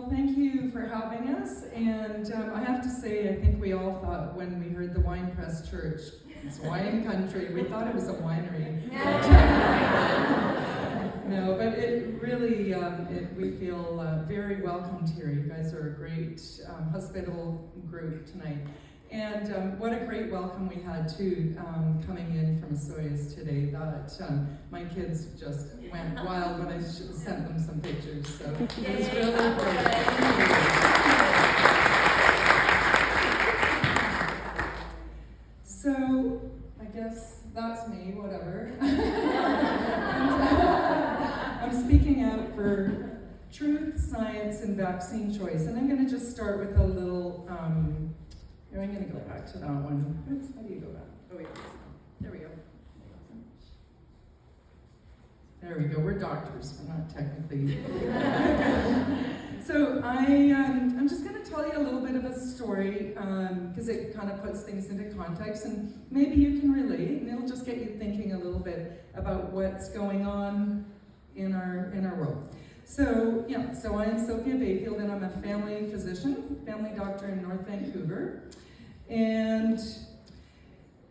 thank you for having us. And I have to say, I think we all thought when we heard the Wine Press Church, it's wine country, we thought it was a winery. No, but it really, we feel very welcomed here. You guys are a great, hospitable group tonight. And what a great welcome we had too, coming in from Osoyoos today. That my kids just went wild when I sent them some pictures. So it was really great. So I guess that's me, whatever. I'm speaking out for truth, science, and vaccine choice. And I'm going to just start with a little, here, I'm going to go back to that one. Oops, how do you go back? Oh, wait. There we go. There we go. We're doctors. We're not technically. So I'm just going to tell you a little bit of a story because it kind of puts things into context, and maybe you can relate, and it'll just get you thinking a little bit about what's going on in our world. So I am Sophia Bayfield, and I'm a family physician, family doctor in North Vancouver. And,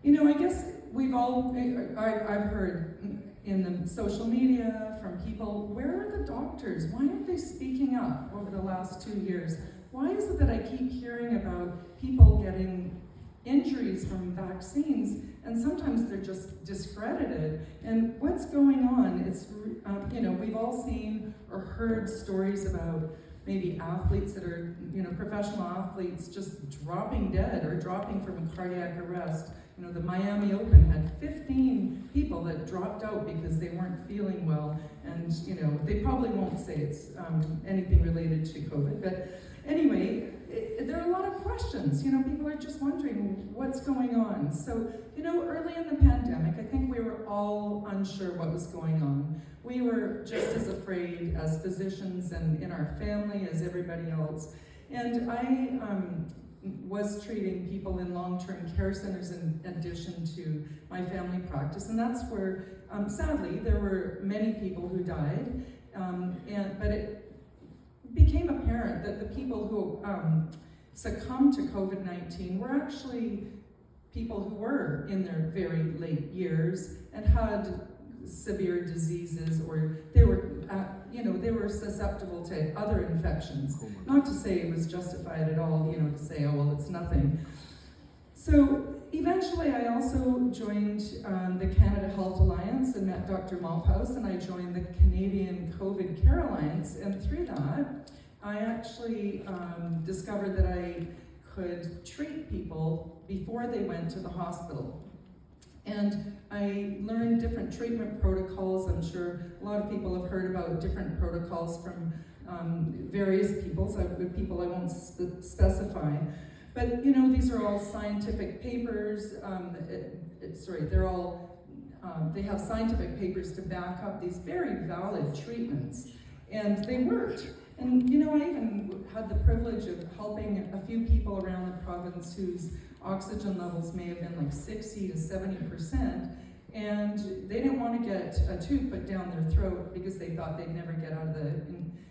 I guess I've heard in the social media from people, where are the doctors? Why aren't they speaking up over the last 2 years? Why is it that I keep hearing about people getting injuries from vaccines, and sometimes they're just discredited? And what's going on? It's, we've all seen or heard stories about maybe athletes that are, professional athletes just dropping dead or dropping from a cardiac arrest. The Miami Open had 15 people that dropped out because they weren't feeling well, and they probably won't say it's anything related to COVID, but anyway, there are a lot of questions. People are just wondering what's going on. So, early in the pandemic, I think we were all unsure what was going on. We were just as afraid as physicians and in our family as everybody else. And I was treating people in long-term care centers in addition to my family practice. And that's where, sadly, there were many people who died. But it became apparent that the people who succumbed to COVID-19 were actually people who were in their very late years and had severe diseases, or they were susceptible to other infections. Not to say it was justified at all, to say, oh, well, it's nothing. So eventually I also joined the Canada Health Alliance and met Dr. Malthouse, and I joined the Canadian COVID Care Alliance, and through that, I actually discovered that I could treat people before they went to the hospital. And I learned different treatment protocols. I'm sure a lot of people have heard about different protocols from various people I won't specify. But these are all scientific papers. They have scientific papers to back up these very valid treatments, and they worked. And I even had the privilege of helping a few people around the province whose oxygen levels may have been like 60 to 70%, and they didn't want to get a tube put down their throat because they thought they'd never get out of the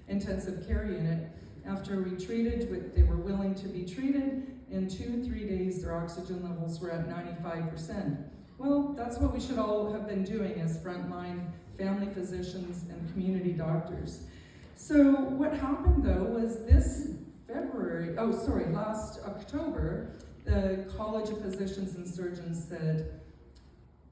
intensive care unit. After we treated, they were willing to be treated. In 2-3 days, their oxygen levels were at 95%. Well, that's what we should all have been doing as frontline family physicians and community doctors. So what happened though was last October, the College of Physicians and Surgeons said,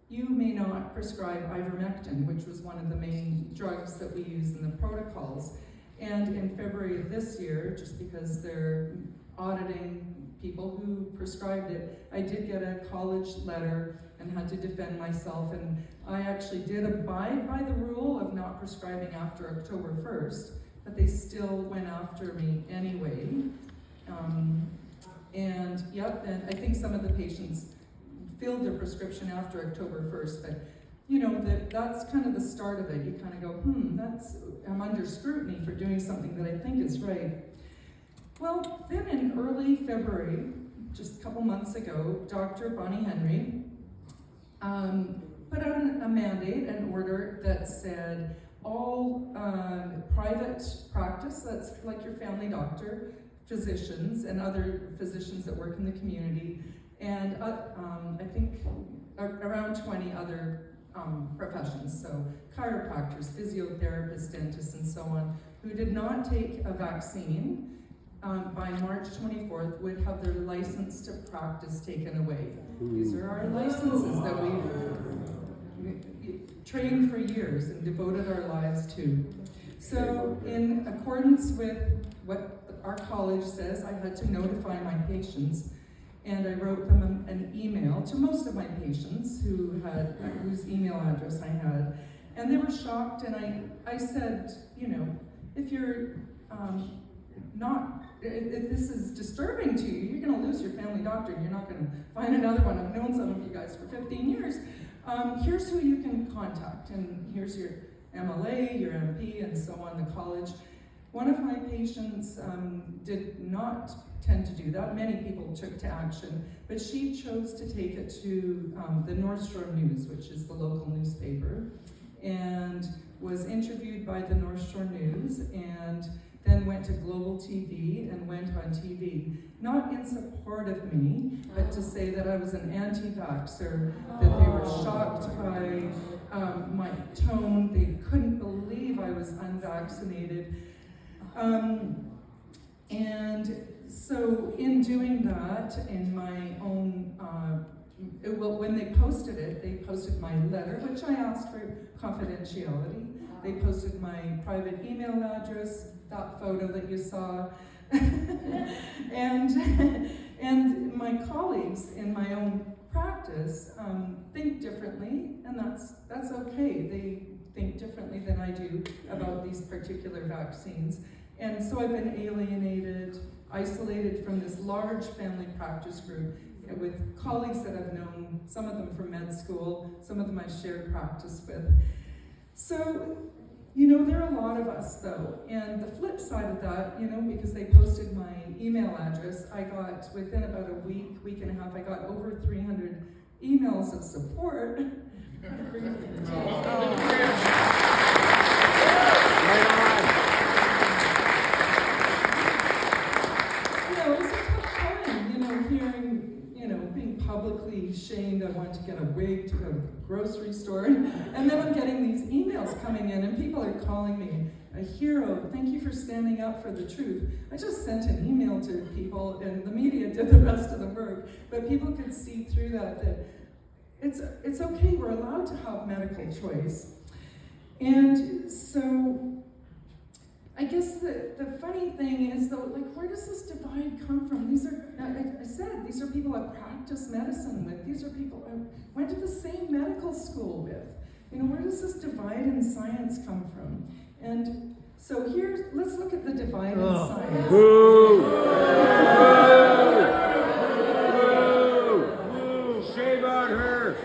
you may not prescribe ivermectin, which was one of the main drugs that we use in the protocols. And in February of this year, just because they're auditing people who prescribed it, I did get a college letter and had to defend myself, and I actually did abide by the rule of not prescribing after October 1st, but they still went after me anyway. And I think some of the patients filled their prescription after October 1st, but that's kind of the start of it. You kind of go, I'm under scrutiny for doing something that I think is right. Well, then in early February, just a couple months ago, Dr. Bonnie Henry put out a mandate, an order that said all private practice, that's like your family doctor, physicians, and other physicians that work in the community, and I think around 20 other professions, so chiropractors, physiotherapists, dentists, and so on, who did not take a vaccine by March 24th would have their license to practice taken away. These are our licenses that we've trained for years and devoted our lives to. So in accordance with what our college says, I had to notify my patients, and I wrote them an email to most of my patients whose email address I had. And they were shocked, and I said, you know, if you're if this is disturbing to you, you're going to lose your family doctor, and you're not going to find another one. I've known some of you guys for 15 years. Here's who you can contact, and here's your MLA, your MP, and so on, the college. One of my patients did not tend to do that. Many people took to action, but she chose to take it to the North Shore News, which is the local newspaper, and was interviewed by the North Shore News, and then went to Global TV and went on TV, not in support of me, but to say that I was an anti-vaxxer, that they were shocked by my tone, they couldn't believe I was unvaccinated. And so in doing that, in my own, when they posted my letter, which I asked for confidentiality. They posted my private email address, that photo that you saw, and my colleagues in my own practice think differently, and that's okay. They think differently than I do about these particular vaccines. And so I've been alienated, isolated from this large family practice group with colleagues that I've known, some of them from med school, some of them I shared practice with. So, you know, there are a lot of us though, and the flip side of that, you know, because they posted my email address, I got, within about a week and a half, I got over 300 emails of support. Publicly shamed, I wanted to get a wig to go to the grocery store, and then I'm getting these emails coming in, and people are calling me a hero. Thank you for standing up for the truth. I just sent an email to people, and the media did the rest of the work, but people could see through that it's okay, we're allowed to have medical choice. And so I guess the funny thing is, though, like, where does this divide come from? These are, I said, these are people I practice medicine with. These are people I went to the same medical school with. You know, where does this divide in science come from? And so let's look at the divide in science. Boo! Boo! Shame on her!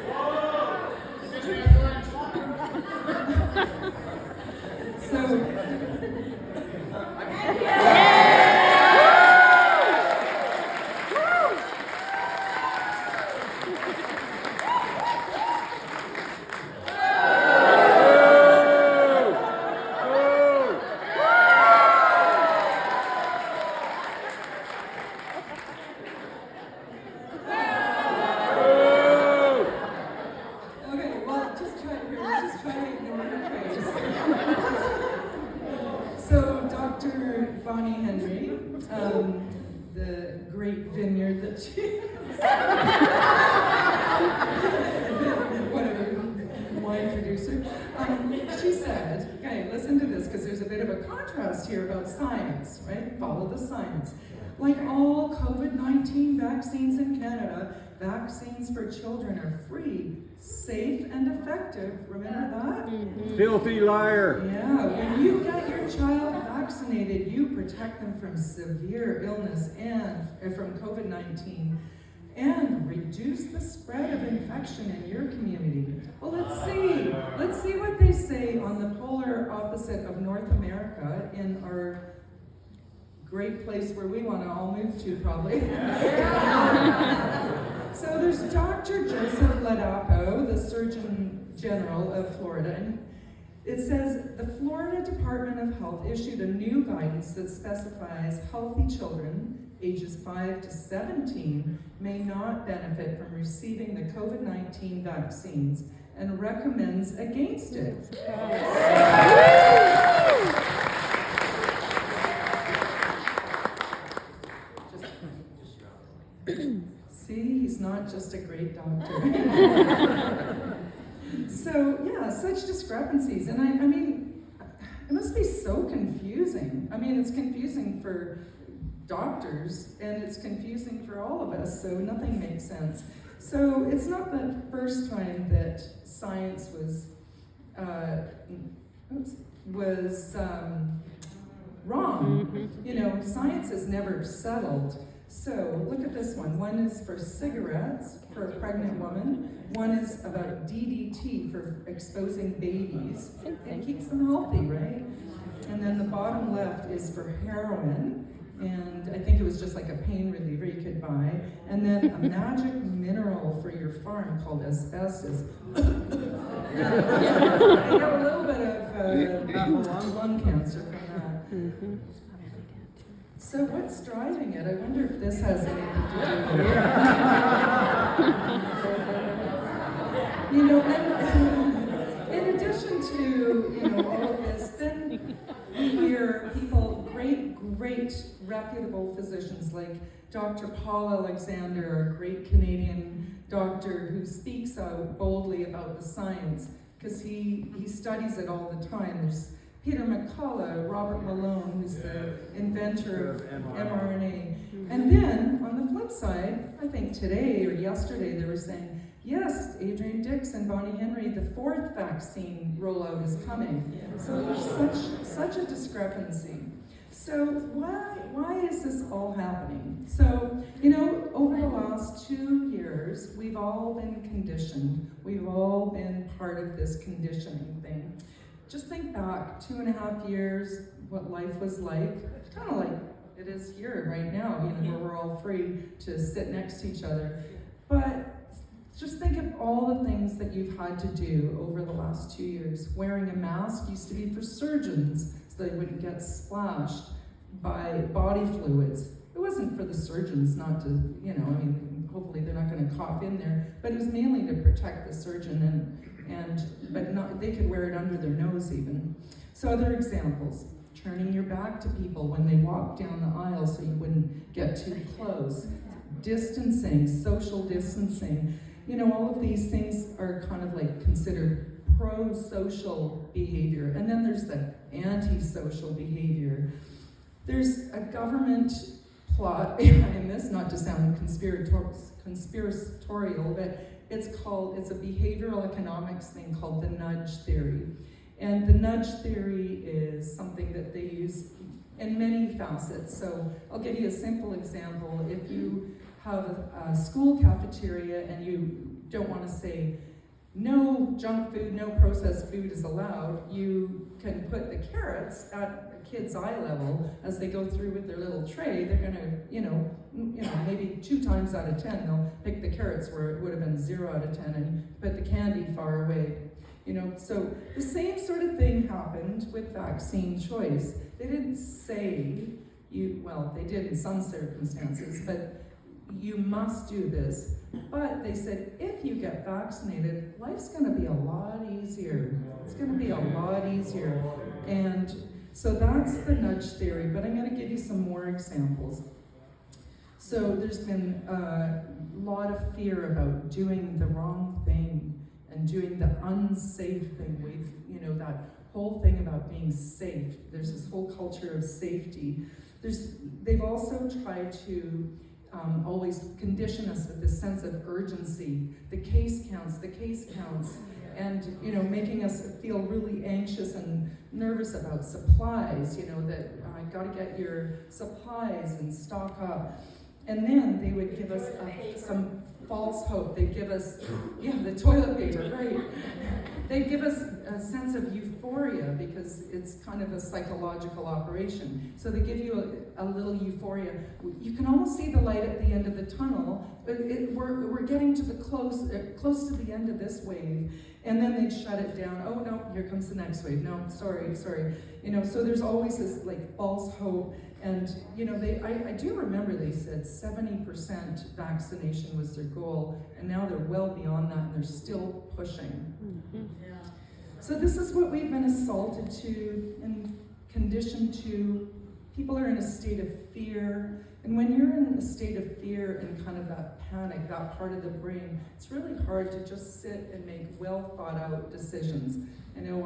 So, the great vineyard that she whatever, wine producer, she said, okay, listen to this, because there's a bit of a contrast here about science, right? Follow the science. Like all COVID-19 vaccines in Canada, vaccines for children are free, safe, and effective. Remember that? Mm-hmm. Filthy liar. Yeah, when you get your child vaccinated, you protect them from severe illness and from COVID-19 and reduce the spread of infection in your community. Well, let's see what they say on the polar opposite of North America in our great place where we want to all move to, probably. So there's Dr. Joseph Ladapo, the Surgeon General of Florida, It says, the Florida Department of Health issued a new guidance that specifies healthy children, ages 5 to 17, may not benefit from receiving the COVID-19 vaccines and recommends against it. See, he's not just a great doctor. So, yeah, such discrepancies. And I mean, it must be so confusing. I mean, it's confusing for doctors, and it's confusing for all of us, so nothing makes sense. So it's not the first time that science was wrong. You know, science has never settled. So look at this one. One is for cigarettes for a pregnant woman. One is about DDT for exposing babies. It keeps them healthy, right? And then the bottom left is for heroin. And I think it was just like a pain reliever you could buy. And then a magic mineral for your farm called asbestos. I got a little bit of lung cancer from that. So what's driving it? I wonder if this has anything to do with it. You know, and in addition to, all of this, then we hear people, great reputable physicians like Dr. Paul Alexander, a great Canadian doctor who speaks out boldly about the science, because he studies it all the time. There's Peter McCullough, Robert Malone, who's the inventor of mRNA. And then, on the flip side, I think today or yesterday they were saying, yes, Adrian Dix and Bonnie Henry, the 4th vaccine rollout is coming. So there's such a discrepancy. So why is this all happening? So, over the last 2 years, we've all been conditioned. We've all been part of this conditioning thing. Just think back 2.5 years, what life was like, kind of like it is here right now, where we're all free to sit next to each other. But just think of all the things that you've had to do over the last 2 years. Wearing a mask used to be for surgeons, so they wouldn't get splashed by body fluids. It wasn't for the surgeons not to, hopefully they're not going to cough in there, but it was mainly to protect the surgeon but they could wear it under their nose even. So other examples, turning your back to people when they walk down the aisle so you wouldn't get too close. Distancing, social distancing. All of these things are kind of like considered pro-social behavior. And then there's the anti-social behavior. There's a government plot behind this, not to sound conspiratorial, but it's a behavioral economics thing called the nudge theory. And the nudge theory is something that they use in many facets. So I'll give you a simple example. If you have a school cafeteria and you don't want to say, no junk food, no processed food is allowed, you can put the carrots at a kid's eye level as they go through with their little tray. They're going to, maybe 2 times out of 10, they'll pick the carrots where it would have been 0 out of 10 and put the candy far away. So the same sort of thing happened with vaccine choice. They didn't say, they did in some circumstances, but you must do this. But they said, if you get vaccinated, life's going to be a lot easier. It's going to be a lot easier. And so that's the nudge theory, but I'm going to give you some more examples. So there's been a lot of fear about doing the wrong thing and doing the unsafe thing. That whole thing about being safe. There's this whole culture of safety. They've also tried to always condition us with this sense of urgency. The case counts, and making us feel really anxious and nervous about supplies, that I gotta get your supplies and stock up. And then they would give us some false hope. They'd give us, the toilet paper, right? They'd give us a sense of euphoria because it's kind of a psychological operation. So they give you a little euphoria. You can almost see the light at the end of the tunnel, but we're getting to the close to the end of this wave. And then they'd shut it down. Oh no, here comes the next wave. No, sorry. So there's always this like false hope. And I do remember they said 70% vaccination was their goal, and now they're well beyond that, and they're still pushing. Mm-hmm. Yeah. So this is what we've been assaulted to and conditioned to. People are in a state of fear, and when you're in a state of fear and kind of that panic, that part of the brain, it's really hard to just sit and make well thought out decisions. I know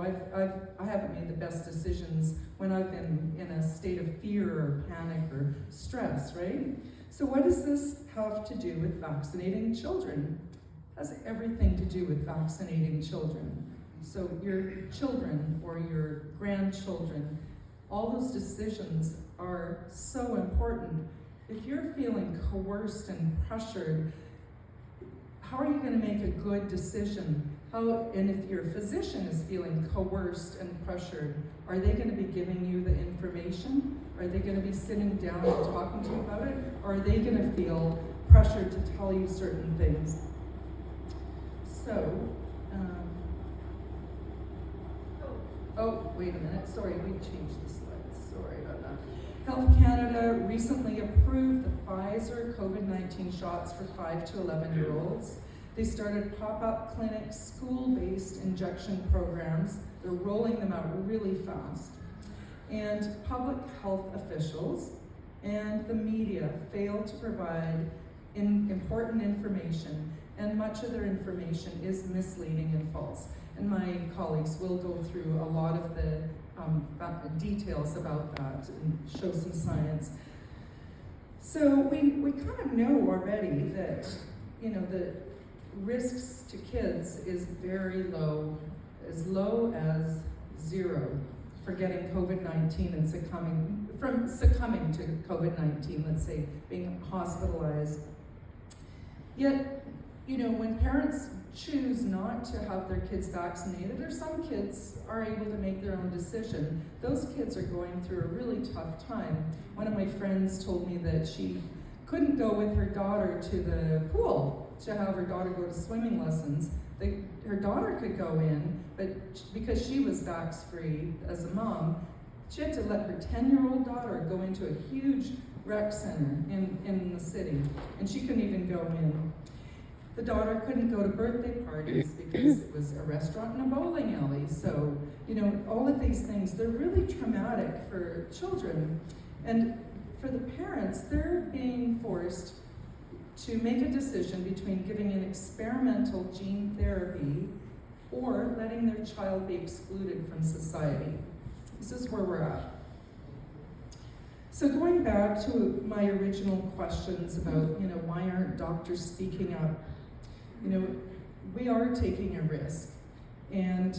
I haven't made the best decisions when I've been in a state of fear or panic or stress, right? So what does this have to do with vaccinating children? It has everything to do with vaccinating children. So your children or your grandchildren, all those decisions are so important. If you're feeling coerced and pressured, how are you going to make a good decision? And if your physician is feeling coerced and pressured, are they going to be giving you the information? Are they going to be sitting down and talking to you about it? Or are they going to feel pressured to tell you certain things? So, oh, wait a minute. Sorry, we changed the slides. Sorry about that. Health Canada recently approved the Pfizer COVID-19 shots for 5 to 11-year-olds. They started pop-up clinics, school-based injection programs. They're rolling them out really fast. And public health officials and the media failed to provide important information, and much of their information is misleading and false. And my colleagues will go through a lot of the details about that and show some science. So we kind of know already that, the risks to kids is very low, as low as 0 for getting COVID-19 and succumbing to COVID-19, let's say, being hospitalized. Yet, when parents choose not to have their kids vaccinated, or some kids are able to make their own decision, those kids are going through a really tough time. One of my friends told me that she couldn't go with her daughter to the pool to have her daughter go to swimming lessons. Her daughter could go in, but because she was vax-free as a mom, she had to let her 10-year-old daughter go into a huge rec center in the city, and she couldn't even go in. The daughter couldn't go to birthday parties because it was a restaurant and a bowling alley. So, all of these things, they're really traumatic for children. And for the parents, they're being forced to make a decision between giving an experimental gene therapy or letting their child be excluded from society. This is where we're at. So going back to my original questions about, why aren't doctors speaking up? We are taking a risk. And,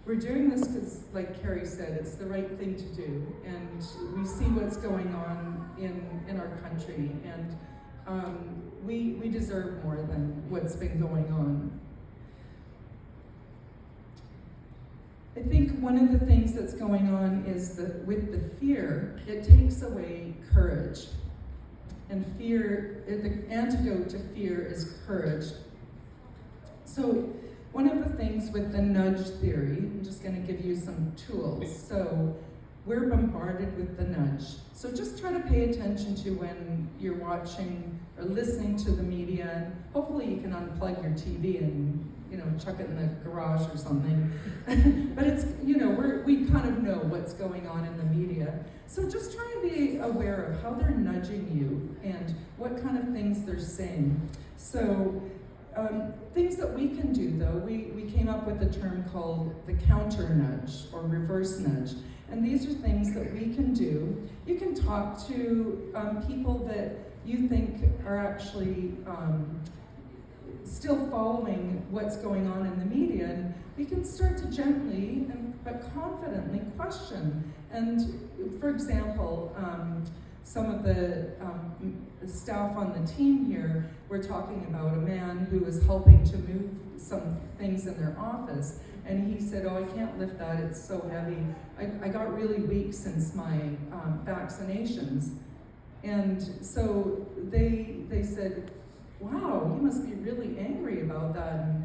we're doing this because, like Carrie said, it's the right thing to do. And we see what's going on in our country. And we deserve more than what's been going on. I think one of the things that's going on is that with the fear, it takes away courage. And fear, the antidote to fear is courage. So one of the things with the nudge theory, I'm just going to give you some tools. So we're bombarded with the nudge. So just try to pay attention to when you're watching or listening to the media. And hopefully you can unplug your TV and chuck it in the garage or something. But it's, we kind of know what's going on in the media. So just try to be aware of how they're nudging you and what kind of things they're saying. So things that we can do, though, we came up with a term called the counter nudge or reverse nudge. And these are things that we can do. You can talk to people that you think are actually still following what's going on in the media, and we can start to gently but confidently question. And for example, some of the staff on the team here were talking about a man who was helping to move some things in their office, and he said, "Oh, I can't lift that, it's so heavy. I got really weak since my vaccinations." And so they said, "Wow, you must be really angry about that."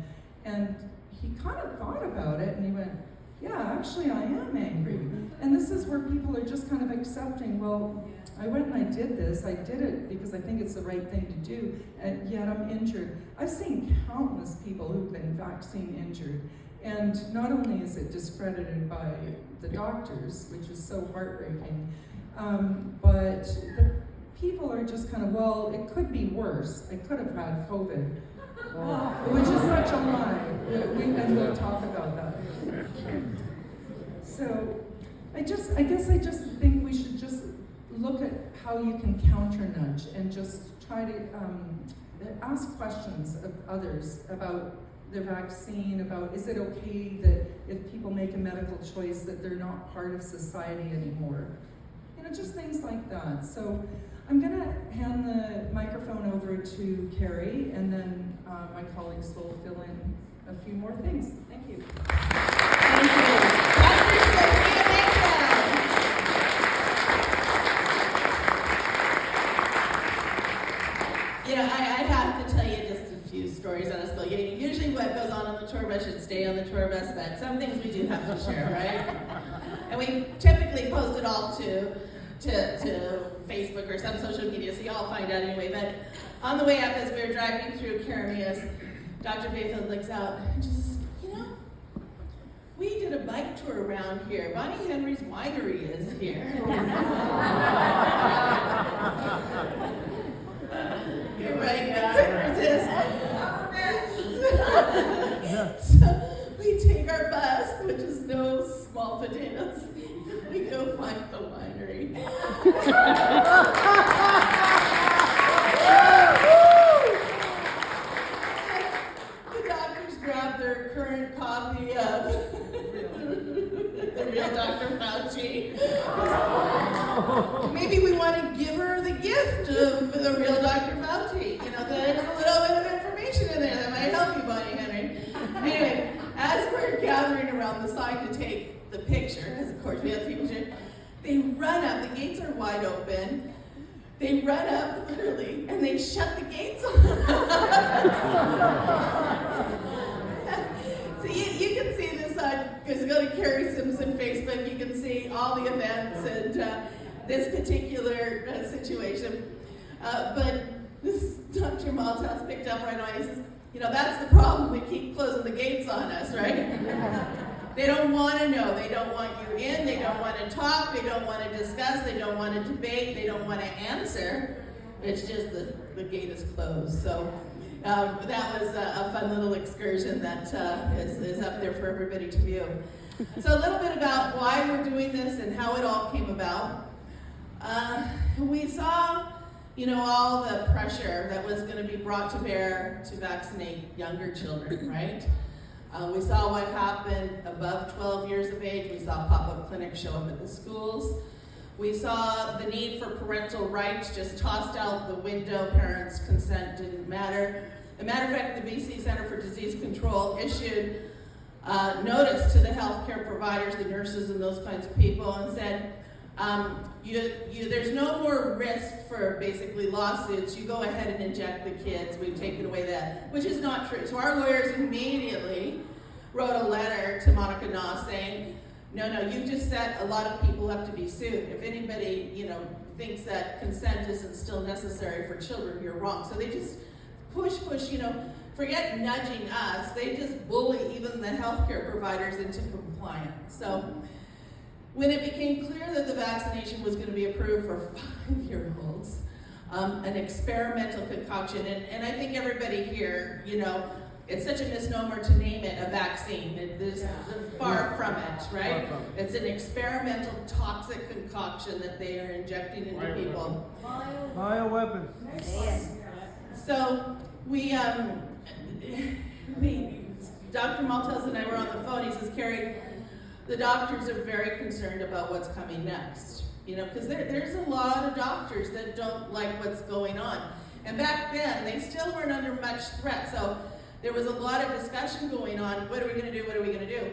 And he kind of thought about it and he went, yeah, actually I am angry. And this is where people are just kind of accepting, well, I went and I did this. I did it because I think it's the right thing to do, and yet I'm injured. I've seen countless people who've been vaccine injured. And not only is it discredited by the doctors, which is so heartbreaking, but the people are just kind of, well, it could be worse. I could have had COVID, which is such a lie. And we'll talk about that. So I guess I just think we should just look at how you can counter nudge and just try to ask questions of others about their vaccine, about is it okay that if people make a medical choice that they're not part of society anymore? You know, just things like that. So I'm gonna hand the microphone over to Carrie, and then my colleagues will fill in a few more things. Thank you. Thank you. Dr. Sophia Mesa. You know, I'd have to tell you just a few stories on a school. Usually what goes on the tour bus should stay on the tour bus, but some things we do have to share, right? And we typically post it all to Facebook or some social media, so you all find out anyway. But on the way up, as we were driving through Caramias, Dr. Bayfield looks out and just says, you know, we did a bike tour around here. Bonnie Henry's winery is here. You're right, I couldn't resist. So we take our bus, which is no small potatoes. We go find the winery. The doctors grab their current copy of The Real Dr. Fauci. Maybe we want to give her the gift of The Real Dr. Fauci. You know, there's a little bit of information in there that might help you, Bonnie Henry. Anyway, as we're gathering around the sign to take the picture, because of course we have to take a picture, they run up, the gates are wide open, they run up literally, and they shut the gates on us. So you can see this on, because you go to Carrie Simpson Facebook, you can see all the events and this particular situation. But this Dr. Malthouse picked up right away. He says, you know, that's the problem. They keep closing the gates on us, right? They don't want to know. They don't want you in. They don't want to talk. They don't want to discuss. They don't want to debate. They don't want to answer. It's just the gate is closed. So that was a fun little excursion that is up there for everybody to view. So a little bit about why we're doing this and how it all came about. We saw, you know, all the pressure that was going to be brought to bear to vaccinate younger children, right? We saw what happened above 12 years of age. We saw pop-up clinics show up at the schools. We saw the need for parental rights just tossed out the window. Parents' consent didn't matter. As a matter of fact, the BC Centre for Disease Control issued notice to the healthcare providers, the nurses and those kinds of people, and said, there's no more risk for basically lawsuits. You go ahead and inject the kids. We've taken away that, which is not true. So our lawyers immediately wrote a letter to Monica Noss saying, no, you've just set a lot of people up to be sued. If anybody, you know, thinks that consent isn't still necessary for children, you're wrong. So they just push, you know, forget nudging us. They just bully even the healthcare providers into compliance. So when it became clear that the vaccination was going to be approved for 5-year-olds, an experimental concoction, and I think everybody here, you know, it's such a misnomer to name it a vaccine. They're far from it, right? It's an experimental toxic concoction that they are injecting into people. Bioweapon. So Dr. Malthouse and I were on the phone. He says, Carrie, the doctors are very concerned about what's coming next. You know, because there's a lot of doctors that don't like what's going on. And back then, they still weren't under much threat. So there was a lot of discussion going on. What are we going to do? What are we going to do?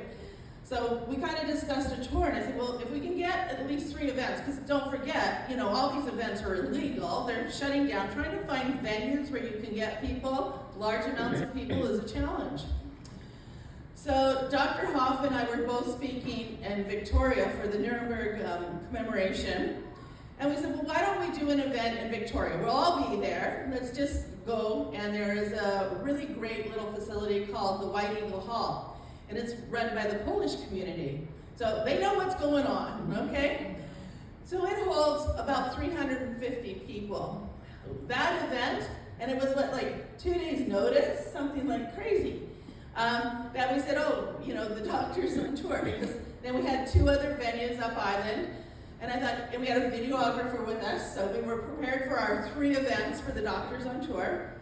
So we kind of discussed a tour, and I said, well, if we can get at least 3 events, because don't forget, you know, all these events are illegal. They're shutting down. Trying to find venues where you can get people, large amounts of people, is a challenge. So Dr. Hoff and I were both speaking in Victoria for the Nuremberg commemoration. And we said, well, why don't we do an event in Victoria? We'll all be there. Let's just go. And there is a really great little facility called the White Eagle Hall. And it's run by the Polish community. So they know what's going on, okay? So it holds about 350 people. That event, and it was like 2 days notice, something like crazy. That we said, oh, the doctor's on tour, because then we had 2 other venues up island. And I thought, and we had a videographer with us, so we were prepared for our 3 events for the doctors on tour.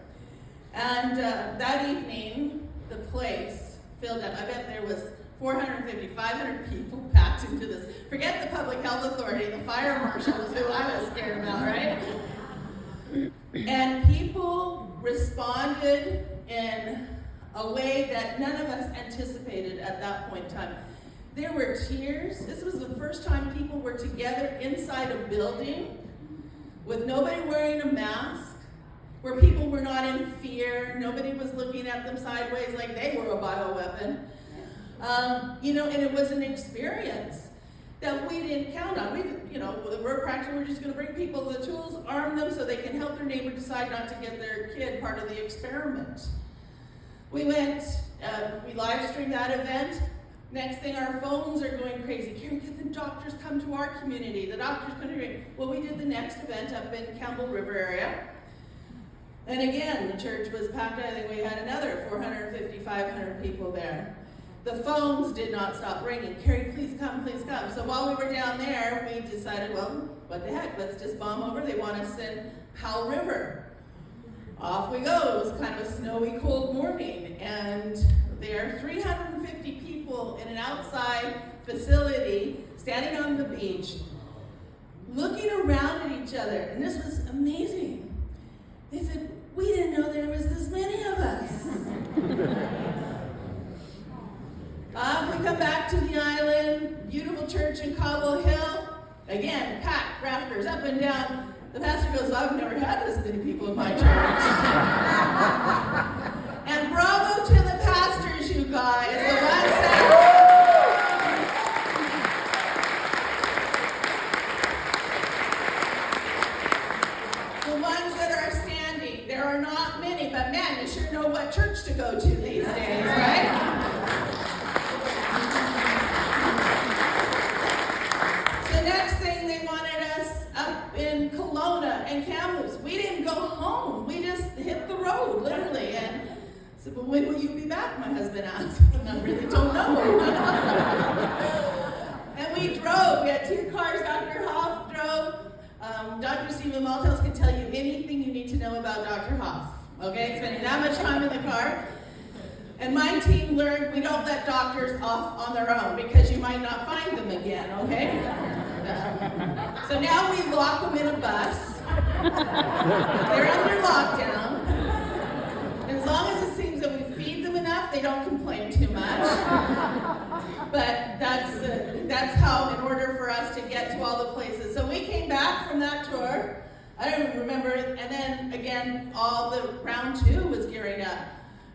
And that evening, the place filled up. I bet there was 450, 500 people packed into this. Forget the public health authority, the fire marshal was who I was scared about, right? And people responded in a way that none of us anticipated at that point in time. There were tears. This was the first time people were together inside a building with nobody wearing a mask, where people were not in fear. Nobody was looking at them sideways like they were a bioweapon. And it was an experience that we didn't count on. We're practically, we're just going to bring people the tools, arm them so they can help their neighbor decide not to get their kid part of the experiment. We went, we live streamed that event. Next thing, our phones are going crazy. Can the doctors come to our community? The doctors come to Well, we did the next event up in Campbell River area. And again, the church was packed. I think we had another 450, 500 people there. The phones did not stop ringing. Carrie, please come, please come. So while we were down there, we decided, well, what the heck? Let's just bomb over. They want us in Powell River. Off we go. It was kind of a snowy, cold morning. And there are 350 people in an outside facility standing on the beach, looking around at each other. And this was amazing. They said, we didn't know there was this many of us. We come back to the island, beautiful church in Cobble Hill. Again, packed, rafters up and down. The pastor goes, I've never had this many people in my church. And bravo to the pastors, you guys. The ones that are standing. There are not many, but man, you sure know what church to go to these days, right? In Kelowna and Kamloops. We didn't go home. We just hit the road, literally. And I said, well, when will you be back? My husband asked. And I really don't know. And we drove. We had 2 cars. Dr. Hoff drove. Dr. Stephen Malthouse can tell you anything you need to know about Dr. Hoff. Okay? Spending that much time in the car. And my team learned we don't let doctors off on their own because you might not find them again, okay? So now we lock them in a bus. They're under lockdown. And as long as it seems that we feed them enough, they don't complain too much. But that's how, in order for us to get to all the places. So we came back from that tour. I don't even remember. And then, again, all the round 2 was gearing up.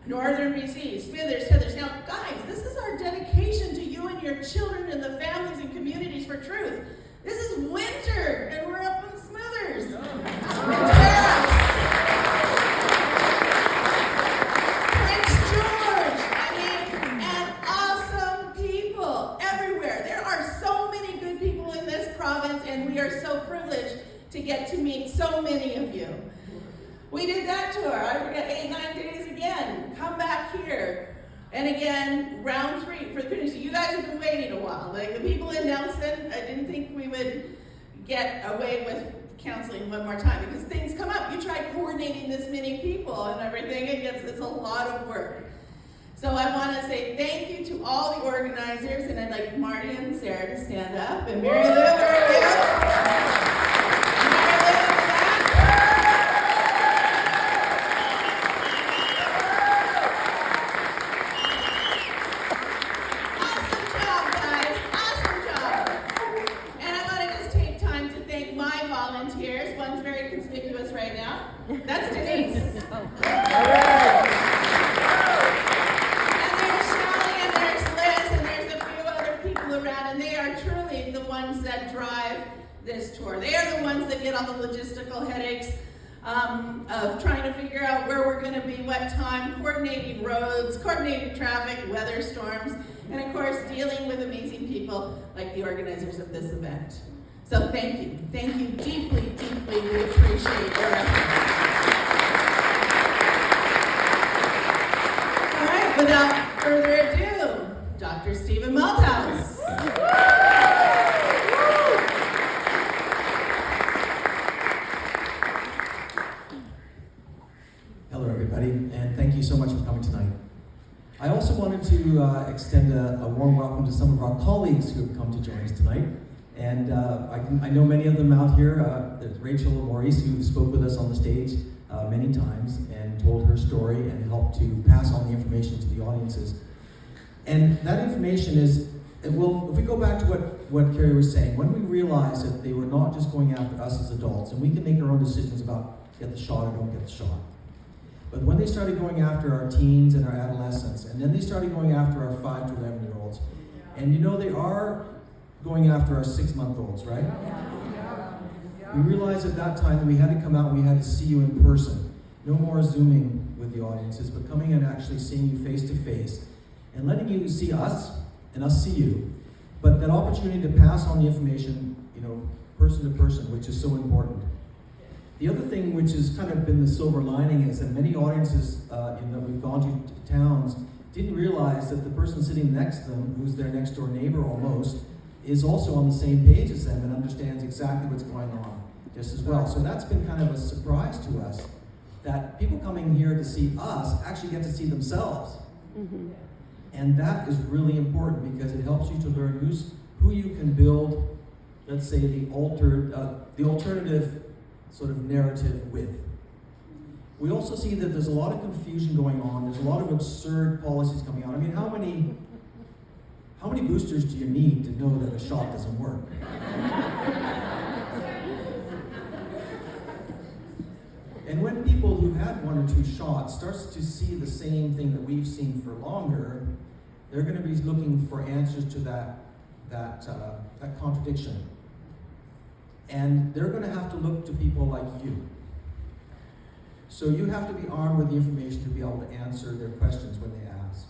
Northern BC, Smithers, Tethers. Now, guys, this is our dedication to you and your children and the families and communities for truth. This is winter, and we're up in Smithers. Prince George, and awesome people everywhere. There are so many good people in this province, and we are so privileged to get to meet so many of you. We did that tour. I forget, 8-9 days again. Come back here. And again, round 3 for the community. You guys have been waiting a while. Like the people in Nelson, I didn't think we would get away with counseling one more time because things come up. You try coordinating this many people and everything. It's a lot of work. So I want to say thank you to all the organizers, and I'd like Marty and Sarah to stand up, and Mary Lou, where are you? That's Denise. And there's Shelley and for. They are the ones that get all the logistical headaches of trying to figure out where we're going to be, what time, coordinating roads, coordinating traffic, weather storms, and of course dealing with amazing people like the organizers of this event. So thank you. Thank you deeply, deeply. We appreciate your efforts. All right, without further ado, Dr. Stephen Malthouse. Hello, everybody, and thank you so much for coming tonight. I also wanted to extend a warm welcome to some of our colleagues who have come to join us tonight. And I know many of them out here. There's Rachel and Maurice, who spoke with us on the stage many times and told her story and helped to pass on the information to the audiences. And that information is, well, if we go back to what Carrie was saying, when we realized that they were not just going after us as adults, and we can make our own decisions about get the shot or don't get the shot. But when they started going after our teens and our adolescents, and then they started going after our 5 to 11-year-olds, and you know they are going after our 6-month-olds, right? We realized at that time that we had to come out and we had to see you in person. No more Zooming with the audiences, but coming and actually seeing you face to face and letting you see us and us see you. But that opportunity to pass on the information, person to person, which is so important. The other thing which has kind of been the silver lining is that many audiences that we've gone to towns didn't realize that the person sitting next to them, who's their next door neighbor almost, is also on the same page as them and understands exactly what's going on just as well. So that's been kind of a surprise to us, that people coming here to see us actually get to see themselves. Mm-hmm. And that is really important because it helps you to learn who you can build, let's say, the alternative sort of narrative with. We also see that there's a lot of confusion going on. There's a lot of absurd policies coming out. I mean, how many boosters do you need to know that a shot doesn't work? And when people who've had 1 or 2 shots starts to see the same thing that we've seen for longer, they're going to be looking for answers to that contradiction. And they're going to have to look to people like you. So you have to be armed with the information to be able to answer their questions when they ask.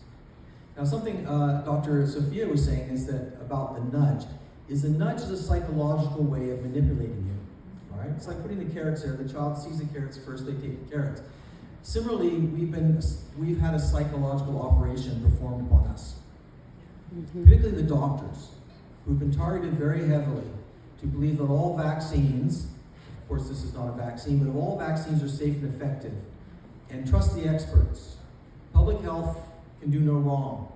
Now, something Dr. Sophia was saying is that about the nudge is a psychological way of manipulating you. All right? It's like putting the carrots there. The child sees the carrots first, they take the carrots. Similarly, we've had a psychological operation performed upon us, particularly the doctors, who've been targeted very heavily to believe that all vaccines, of course this is not a vaccine, but all vaccines are safe and effective, and trust the experts. Public health can do no wrong.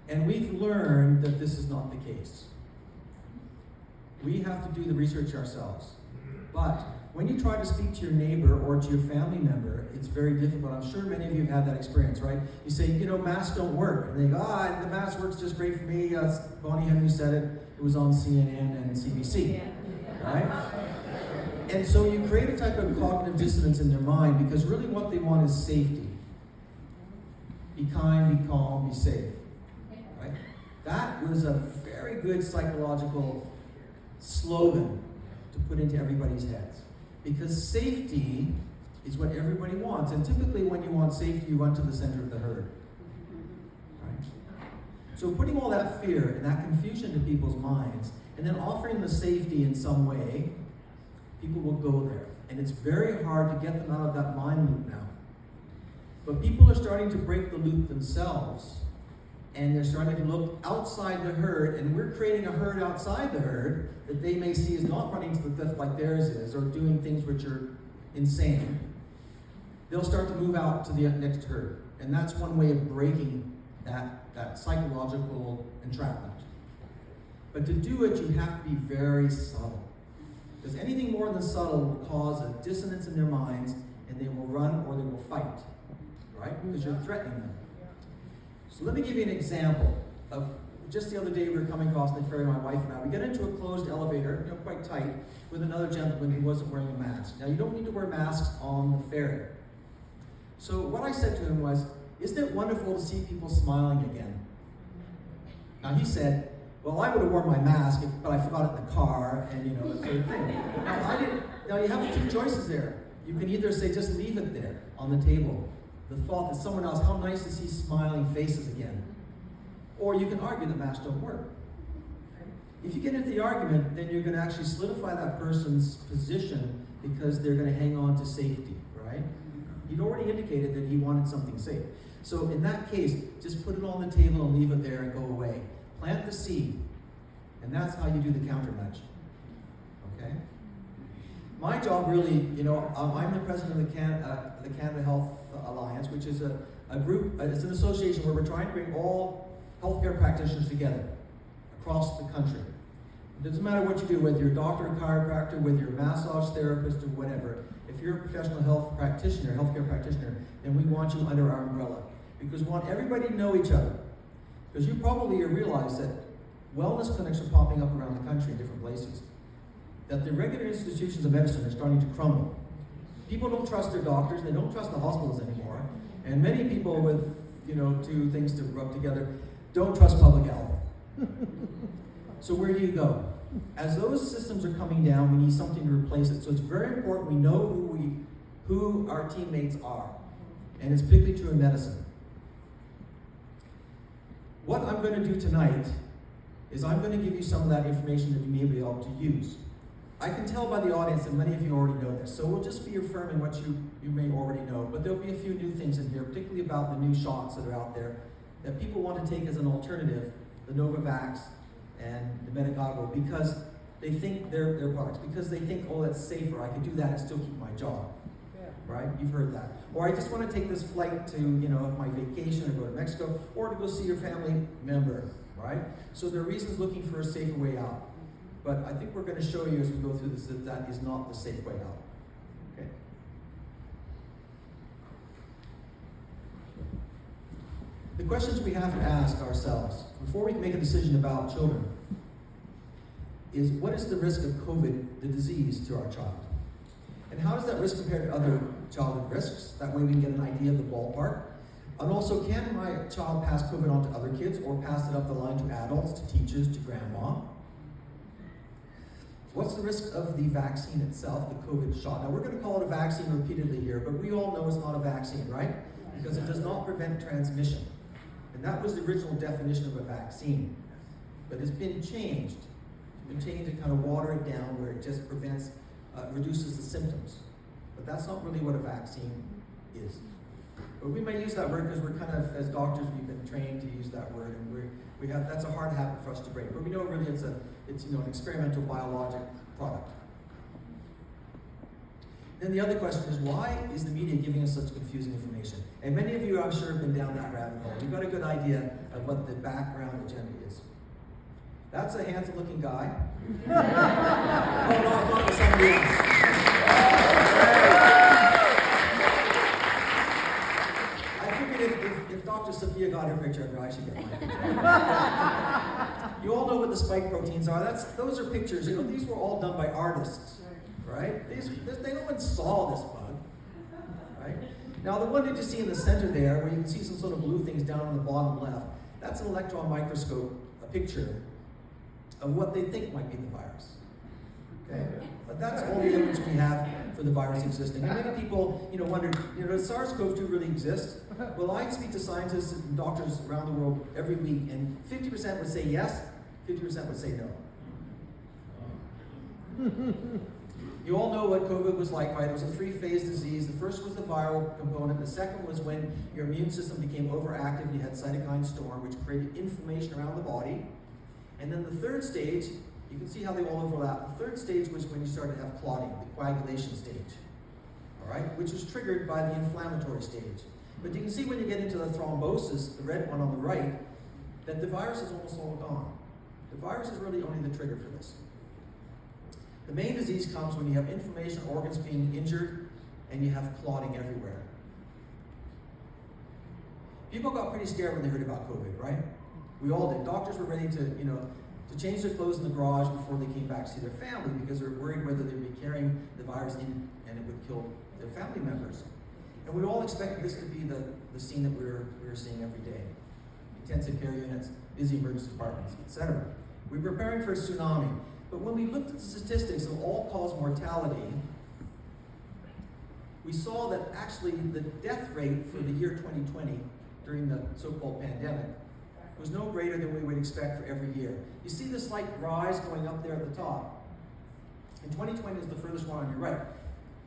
And we've learned that this is not the case. We have to do the research ourselves. But when you try to speak to your neighbor or to your family member, it's very difficult. I'm sure many of you have had that experience, right? You say, masks don't work. And they go, the mask works just great for me. Bonnie Henry said it. It was on CNN and CBC, right? And so you create a type of cognitive dissonance in their mind because really what they want is safety. Be kind, be calm, be safe, right? That was a very good psychological slogan to put into everybody's heads. Because safety is what everybody wants. And typically when you want safety, you run to the center of the herd. Right? So putting all that fear and that confusion to people's minds, and then offering the safety in some way, people will go there. And it's very hard to get them out of that mind loop now. But people are starting to break the loop themselves, and they're starting to look outside the herd, and we're creating a herd outside the herd that they may see as not running to the cliff like theirs is, or doing things which are insane. They'll start to move out to the next herd. And that's one way of breaking that psychological entrapment. But to do it, you have to be very subtle. Because anything more than subtle will cause a dissonance in their minds, and they will run or they will fight, right? Because you're threatening them. So let me give you an example of just the other day we were coming across the ferry, my wife and I. We got into a closed elevator, quite tight, with another gentleman who wasn't wearing a mask. Now, you don't need to wear masks on the ferry. So what I said to him was, isn't it wonderful to see people smiling again? Now, he said, well, I would have worn my mask, but I forgot it in the car, and you know, that sort of thing. Now you have two choices there. You can either say, just leave it there on the table. The thought that someone else, how nice to see smiling faces again. Or you can argue that masks don't work. If you get into the argument, then you're going to actually solidify that person's position because they're going to hang on to safety, right? He'd already indicated that he wanted something safe. So in that case, just put it on the table and leave it there and go away. Plant the seed, and that's how you do the countermeasure. Okay? My job really, you know, I'm the president of the Canada Health Alliance, which is a group, it's an association where we're trying to bring all healthcare practitioners together across the country. It doesn't matter what you do, whether you're a doctor, a chiropractor, whether you're a massage therapist or whatever. If you're a professional health practitioner, healthcare practitioner, then we want you under our umbrella. Because we want everybody to know each other. Because you probably realize that wellness clinics are popping up around the country in different places. That the regular institutions of medicine are starting to crumble. People don't trust their doctors, they don't trust the hospitals anymore. And many people with, you know, two things to rub together, don't trust public health. So where do you go? As those systems are coming down, we need something to replace it. So it's very important we know who our teammates are. And it's particularly true in medicine. What I'm going to do tonight is I'm going to give you some of that information that you may be able to use. I can tell by the audience that many of you already know this, so we'll just be affirming what you may already know, but there'll be a few new things in here, particularly about the new shots that are out there that people want to take as an alternative, the Novavax and the Medicago, because they think they're products, because they think, oh, that's safer, I can do that and still keep my job. Right? You've heard that. Or I just want to take this flight to, you know, my vacation or go to Mexico, or to go see your family member, right? So there are reasons looking for a safer way out. But I think we're going to show you as we go through this that that is not the safe way out. Okay? The questions we have to ask ourselves before we can make a decision about children is, what is the risk of COVID, the disease, to our child? And how does that risk compare to other childhood risks? That way we can get an idea of the ballpark. And also, can my child pass COVID on to other kids or pass it up the line to adults, to teachers, to grandma? What's the risk of the vaccine itself, the COVID shot? Now, we're going to call it a vaccine repeatedly here, but we all know it's not a vaccine, right? Because it does not prevent transmission. And that was the original definition of a vaccine. But it's been changed. It's been changed to kind of water it down where it just prevents, reduces the symptoms. But that's not really what a vaccine is. But we may use that word because we're kind of, as doctors, we've been trained to use that word, and we have, that's a hard habit for us to break. But we know really it's you know, an experimental biologic product. Then the other question is, why is the media giving us such confusing information? And many of you, I'm sure, have been down that rabbit hole. You've got a good idea of what the background agenda is. That's a handsome-looking guy. Oh, no, I thought it was somebody else. I figured if Dr. Sophia got her picture, I should get my picture. You all know what the spike proteins are. Those are pictures. You know, these were all done by artists, right? No one saw this bug, right? Now, the one that you see in the center there, where you can see some sort of blue things down on the bottom left, that's an electron microscope, a picture of what they think might be the virus. Okay? But that's all the evidence we have for the virus existing. And many people, you know, wonder, you know, does SARS-CoV-2 really exist? Well, I speak to scientists and doctors around the world every week, and 50% would say yes, 50% would say no. You all know what COVID was like, right? It was a three-phase disease. The first was the viral component. The second was when your immune system became overactive and you had cytokine storm, which created inflammation around the body. And then the third stage, you can see how they all overlap. The third stage was when you started to have clotting, the coagulation stage, all right, which was triggered by the inflammatory stage. But you can see when you get into the thrombosis, the red one on the right, that the virus is almost all gone. The virus is really only the trigger for this. The main disease comes when you have inflammation, organs being injured, and you have clotting everywhere. People got pretty scared when they heard about COVID, right? We all did. Doctors were ready to, you know, to change their clothes in the garage before they came back to see their family because they were worried whether they'd be carrying the virus in and it would kill their family members. And we all expected this to be the scene that we were seeing every day. Intensive care units, busy emergency departments, etc. We were preparing for a tsunami. But when we looked at the statistics of all-cause mortality, we saw that actually the death rate for the year 2020 during the so-called pandemic was no greater than we would expect for every year. You see the slight rise going up there at the top. And 2020 is the furthest one on your right.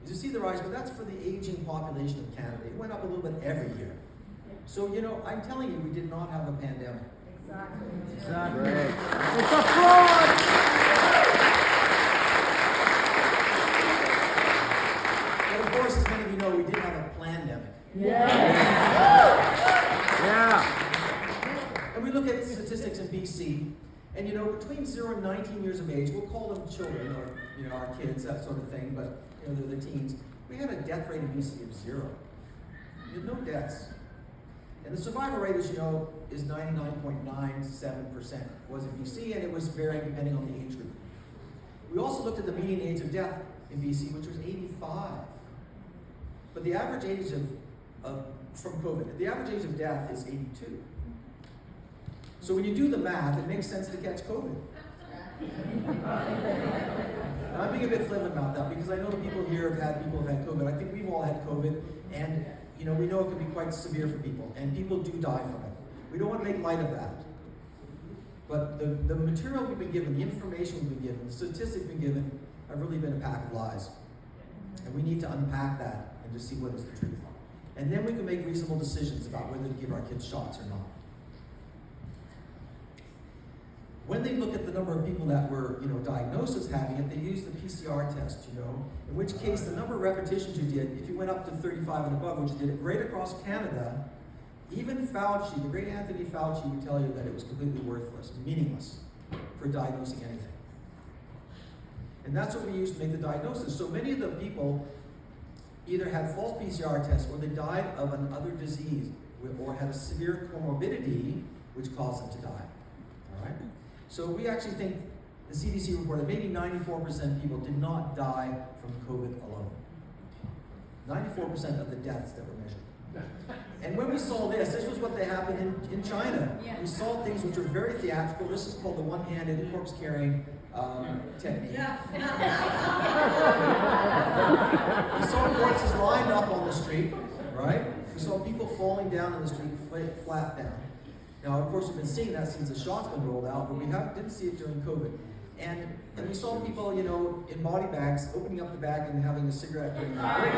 As you see the rise, but that's for the aging population of Canada. It went up a little bit every year. So, you know, I'm telling you, we did not have a pandemic. Exactly. It's a fraud! But of course, as many of you know, we did have a pandemic. Yeah. And we look at statistics in BC, and you know, between 0 and 19 years of age, we'll call them children, or you know, our kids, that sort of thing, but you know, they're the teens. We had a death rate in BC of 0. We had no deaths. And the survival rate, as you know, is 99.97% was in BC, and it was varying depending on the age group. We also looked at the median age of death in BC, which was 85. But the average age from COVID, the average age of death is 82. So when you do the math, it makes sense to catch COVID. Now, I'm being a bit flippant about that because I know the people here have had COVID. I think we've all had COVID, and you know, we know it can be quite severe for people, and people do die from it. We don't want to make light of that. But the material we've been given, the information we've been given, the statistics we've been given, have really been a pack of lies. And we need to unpack that and just see what is the truth. And then we can make reasonable decisions about whether to give our kids shots or not. When they look at the number of people that were, you know, diagnosed as having it, they use the PCR test, you know, in which case the number of repetitions you did, if you went up to 35 and above, which you did it right across Canada, even Fauci, the great Anthony Fauci, would tell you that it was completely worthless, meaningless for diagnosing anything. And that's what we use to make the diagnosis. So many of the people either had false PCR tests or they died of another disease or had a severe comorbidity which caused them to die. All right? So we actually think the CDC reported maybe 94% of people did not die from COVID alone. 94% of the deaths that were measured. And when we saw this was what happened in China. Yeah. We saw things which were very theatrical. This is called the one-handed corpse-carrying technique. Yeah. We saw corpses lined up on the street, right? We saw people falling down in the street, flat down. Now, of course, we've been seeing that since the shot's been rolled out, but we didn't see it during COVID. And we saw people, you know, in body bags, opening up the bag and having a cigarette during the break.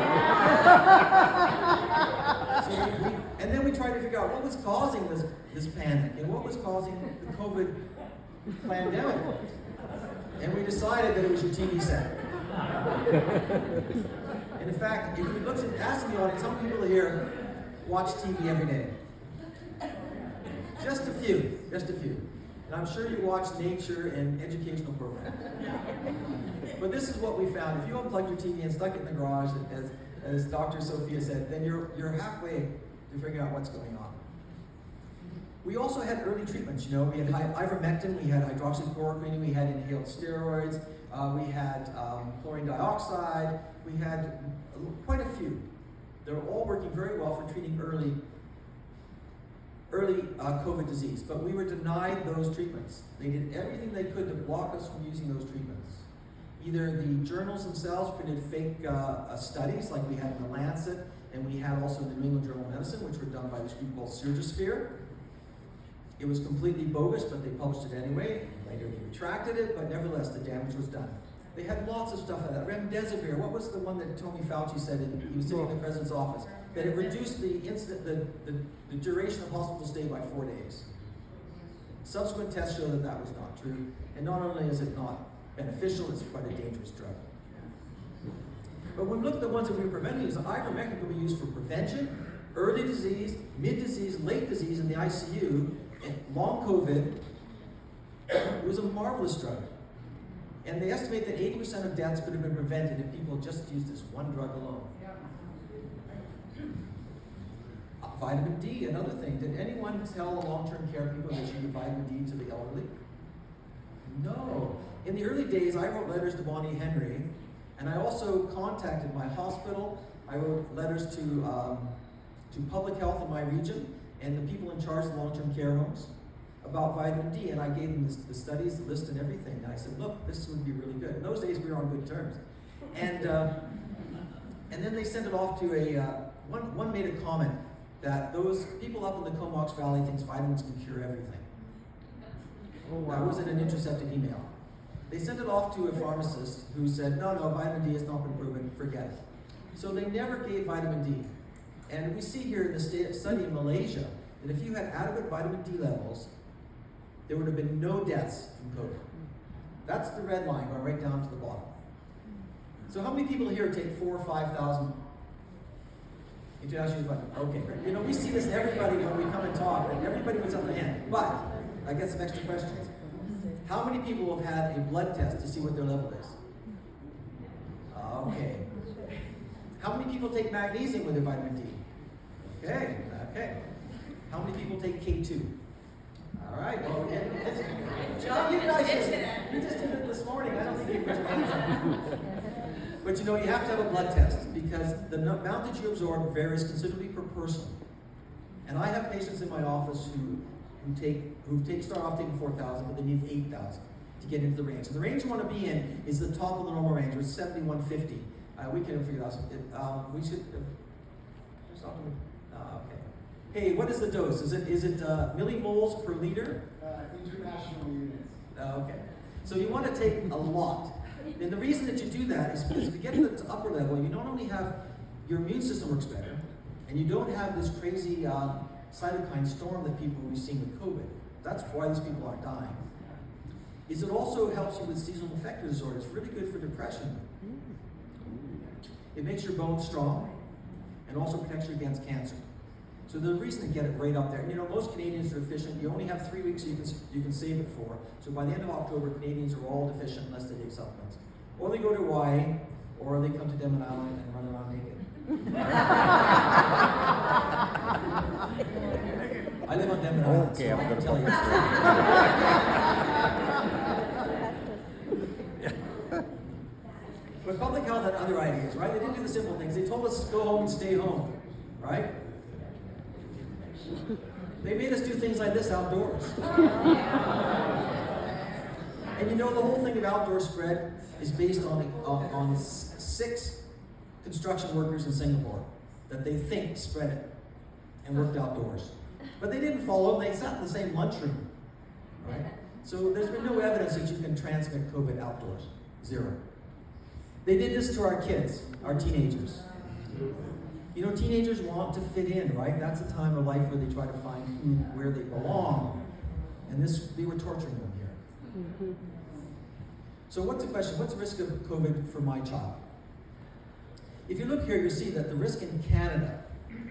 And then we tried to figure out what was causing this panic and what was causing the COVID pandemic. And we decided that it was your TV set. And in fact, if we looked at asking the audience, how many people here watch TV every day? Just a few. And I'm sure you watch nature and educational programs. But this is what we found. If you unplugged your TV and stuck it in the garage, as Dr. Sophia said, then you're halfway to figuring out what's going on. We also had early treatments, you know. We had ivermectin, we had hydroxychloroquine, we had inhaled steroids, we had chlorine dioxide, we had quite a few. They were all working very well for treating early COVID disease, but we were denied those treatments. They did everything they could to block us from using those treatments. Either the journals themselves printed fake studies, like we had in the Lancet, and we had also in the New England Journal of Medicine, which were done by this group called Surgisphere. It was completely bogus, but they published it anyway. Later they retracted it, but nevertheless, the damage was done. They had lots of stuff like that. Remdesivir, what was the one that Tony Fauci said he was sitting in the president's office? That it reduced the duration of hospital stay by 4 days. Subsequent tests show that that was not true. And not only is it not beneficial, it's quite a dangerous drug. But when we look at the ones that we were preventing, ivermectin can be used for prevention, early disease, mid-disease, late disease in the ICU, and long COVID. It was a marvelous drug. And they estimate that 80% of deaths could have been prevented if people just used this one drug alone. Vitamin D, another thing. Did anyone tell long-term care people they should give vitamin D to the elderly? No. In the early days, I wrote letters to Bonnie Henry, and I also contacted my hospital. I wrote letters to public health in my region and the people in charge of long-term care homes about vitamin D, and I gave them the studies, the list, and everything. And I said, look, this would be really good. In those days, we were on good terms. And then they sent it off to one made a comment that those people up in the Comox Valley thinks vitamins can cure everything. Oh, That was in an intercepted email. They sent it off to a pharmacist who said, no, vitamin D has not been proven, forget it. So they never gave vitamin D. And we see here in the study in Malaysia that if you had adequate vitamin D levels, there would have been no deaths from COVID. That's the red line going right down to the bottom. So how many people here take 4,000 or 5,000 international vitamin? Okay, great. You know, we see this in everybody when we come and talk, and everybody puts up their hand. But I get some extra questions. How many people have had a blood test to see what their level is? Okay. How many people take magnesium with their vitamin D? Okay. How many people take K2? All right. Well, John, you guys just did it this morning. I don't think you put your hands up. But you know, you have to have a blood test because the amount that you absorb varies considerably per person. And I have patients in my office who start off taking 4,000, but they need 8,000 to get into the range. And the range you want to be in is the top of the normal range, which is 7150. We can figure out something. We should. Okay. Hey, what is the dose? Is it millimoles per liter? International units. Okay. So you want to take a lot. And the reason that you do that is because if you get to the upper level, you not only have your immune system works better, and you don't have this crazy cytokine storm that people we've seen with COVID. That's why these people aren't dying. Is it also helps you with seasonal affective disorders. It's really good for depression. It makes your bones strong and also protects you against cancer. So the reason to get it right up there. And you know, most Canadians are deficient. You only have 3 weeks you can save it for. So by the end of October, Canadians are all deficient unless they take supplements. Or they go to Hawaii, or they come to Denman Island and run around naked. I live on Denman Island, Okay, so I'm I can gonna tell you. But public health had other ideas, right? They didn't do the simple things. They told us to go home and stay home, right? They made us do things like this outdoors. And you know, the whole thing of outdoor spread is based on 6 construction workers in Singapore that they think spread it and worked outdoors. But they didn't follow, they sat in the same lunchroom, right? So there's been no evidence that you can transmit COVID outdoors. 0. They did this to our kids, our teenagers. You know, teenagers want to fit in, right? That's a time of life where they try to find where they belong. And they were torturing them here. So what's the question? What's the risk of COVID for my child? If you look here, you see that the risk in Canada,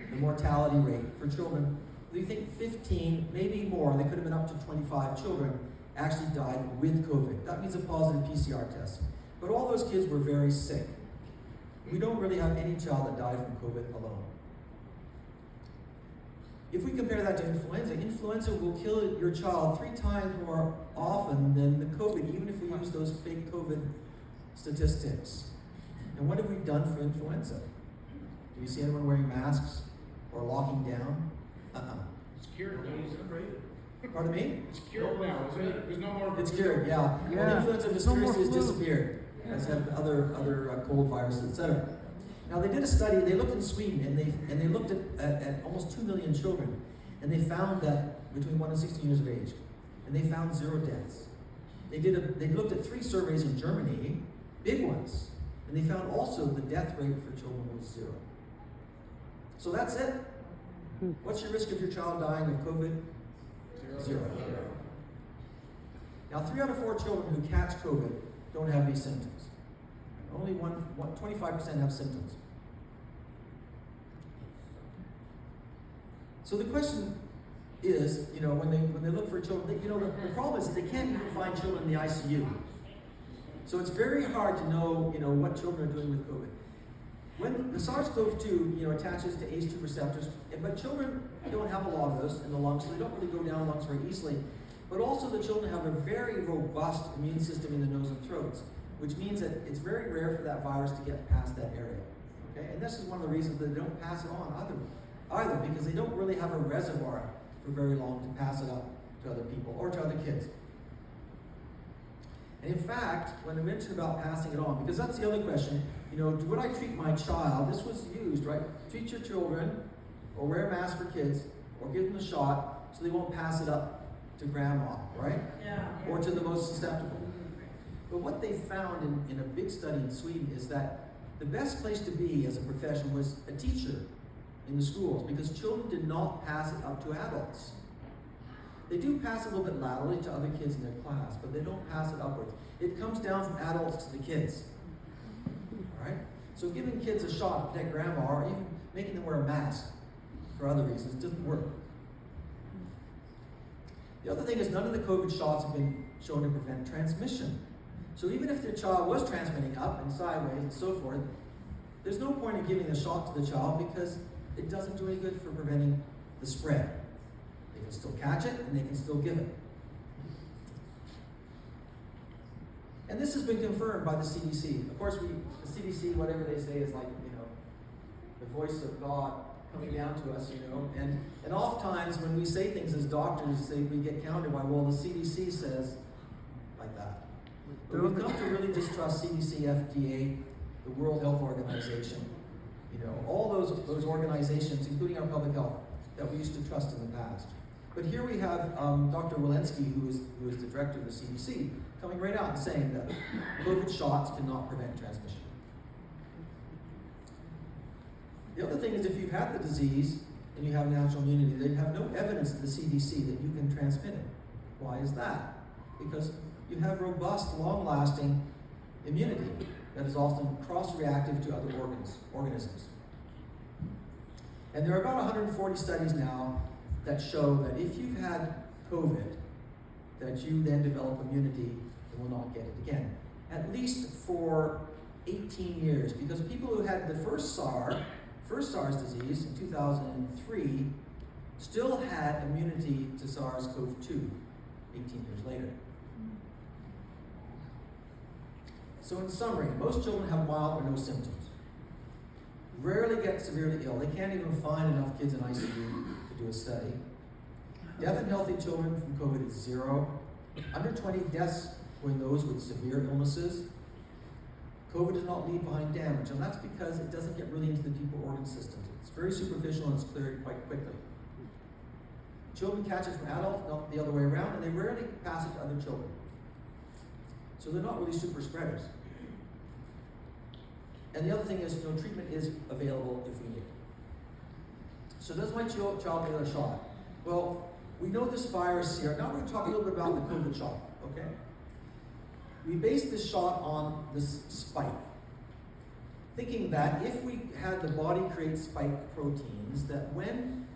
the mortality rate for children, we think 15, maybe more, they could have been up to 25 children actually died with COVID. That means a positive PCR test. But all those kids were very sick. We don't really have any child that died from COVID alone. If we compare that to influenza will kill your child 3 times more often than the COVID, even if we use those fake COVID statistics. And what have we done for influenza? Do you see anyone wearing masks or locking down? It's cured. Nobody's afraid. Pardon me? It's cured now, isn't it? There's no more. It's cured, yeah. Yeah. Well, influenza No more mysteriously has flu. disappeared, as have other cold viruses, etc. Now they did a study. They looked in Sweden, and they looked at almost 2 million children, and they found that between 1 and 16 years of age, and they found 0 deaths. They looked at 3 surveys in Germany, big ones, and they found also the death rate for children was 0. So that's it. What's your risk of your child dying of COVID? 0. Now, 3 out of 4 children who catch COVID don't have any symptoms. Only 25% have symptoms. So the question is, you know, when they look for children, you know, the problem is that they can't even find children in the ICU. So it's very hard to know, you know, what children are doing with COVID. When the SARS-CoV-2, you know, attaches to ACE2 receptors, but children don't have a lot of those in the lungs, so they don't really go down lungs very easily. But also the children have a very robust immune system in the nose and throats, which means that it's very rare for that virus to get past that area. Okay, and this is one of the reasons that they don't pass it on either, because they don't really have a reservoir for very long to pass it up to other people or to other kids. And in fact, when I mentioned about passing it on, because that's the other question, would I treat my child, this was used, right? Treat your children, or wear a mask for kids, or give them a shot so they won't pass it up to grandma, right? Yeah. Or to the most susceptible. But what they found in a big study in Sweden is that the best place to be as a profession was a teacher in the schools, because children did not pass it up to adults. They do pass it a little bit laterally to other kids in their class, but they don't pass it upwards. It comes down from adults to the kids. All right? So giving kids a shot to protect grandma, or even making them wear a mask for other reasons, doesn't work. The other thing is none of the COVID shots have been shown to prevent transmission. So even if their child was transmitting up and sideways and so forth, there's no point in giving the shot to the child because it doesn't do any good for preventing the spread. They can still catch it and they can still give it. And this has been confirmed by the CDC. Of course, the CDC, whatever they say, is like, the voice of God coming down to us, And oftentimes when we say things as doctors, we get countered by, well, the CDC says like that. But we've come to really distrust CDC, FDA, the World Health Organization, all those organizations, including our public health, that we used to trust in the past. But here we have Dr. Walensky, who is the director of the CDC, coming right out and saying that COVID shots cannot prevent transmission. The other thing is if you've had the disease and you have natural immunity, they have no evidence to the CDC that you can transmit it. Why is that? Because you have robust, long-lasting immunity that is often cross-reactive to other organisms. And there are about 140 studies now that show that if you've had COVID, that you then develop immunity and will not get it again. At least for 18 years, because people who had the first SARS disease in 2003 still had immunity to SARS-CoV-2 18 years later. So in summary, most children have mild or no symptoms. Rarely get severely ill. They can't even find enough kids in ICU to do a study. Death in healthy children from COVID is 0. Under 20 deaths were in those with severe illnesses. COVID does not leave behind damage, and that's because it doesn't get really into the deeper organ systems. It's very superficial and it's cleared quite quickly. Children catch it from adults, not the other way around, and they rarely pass it to other children. So they're not really super spreaders. And the other thing is, treatment is available if we need it. So does my child get a shot? Well, we know this virus here. Now we're going to talk a little bit about the COVID shot, okay? We based this shot on this spike, thinking that if we had the body create spike proteins, that when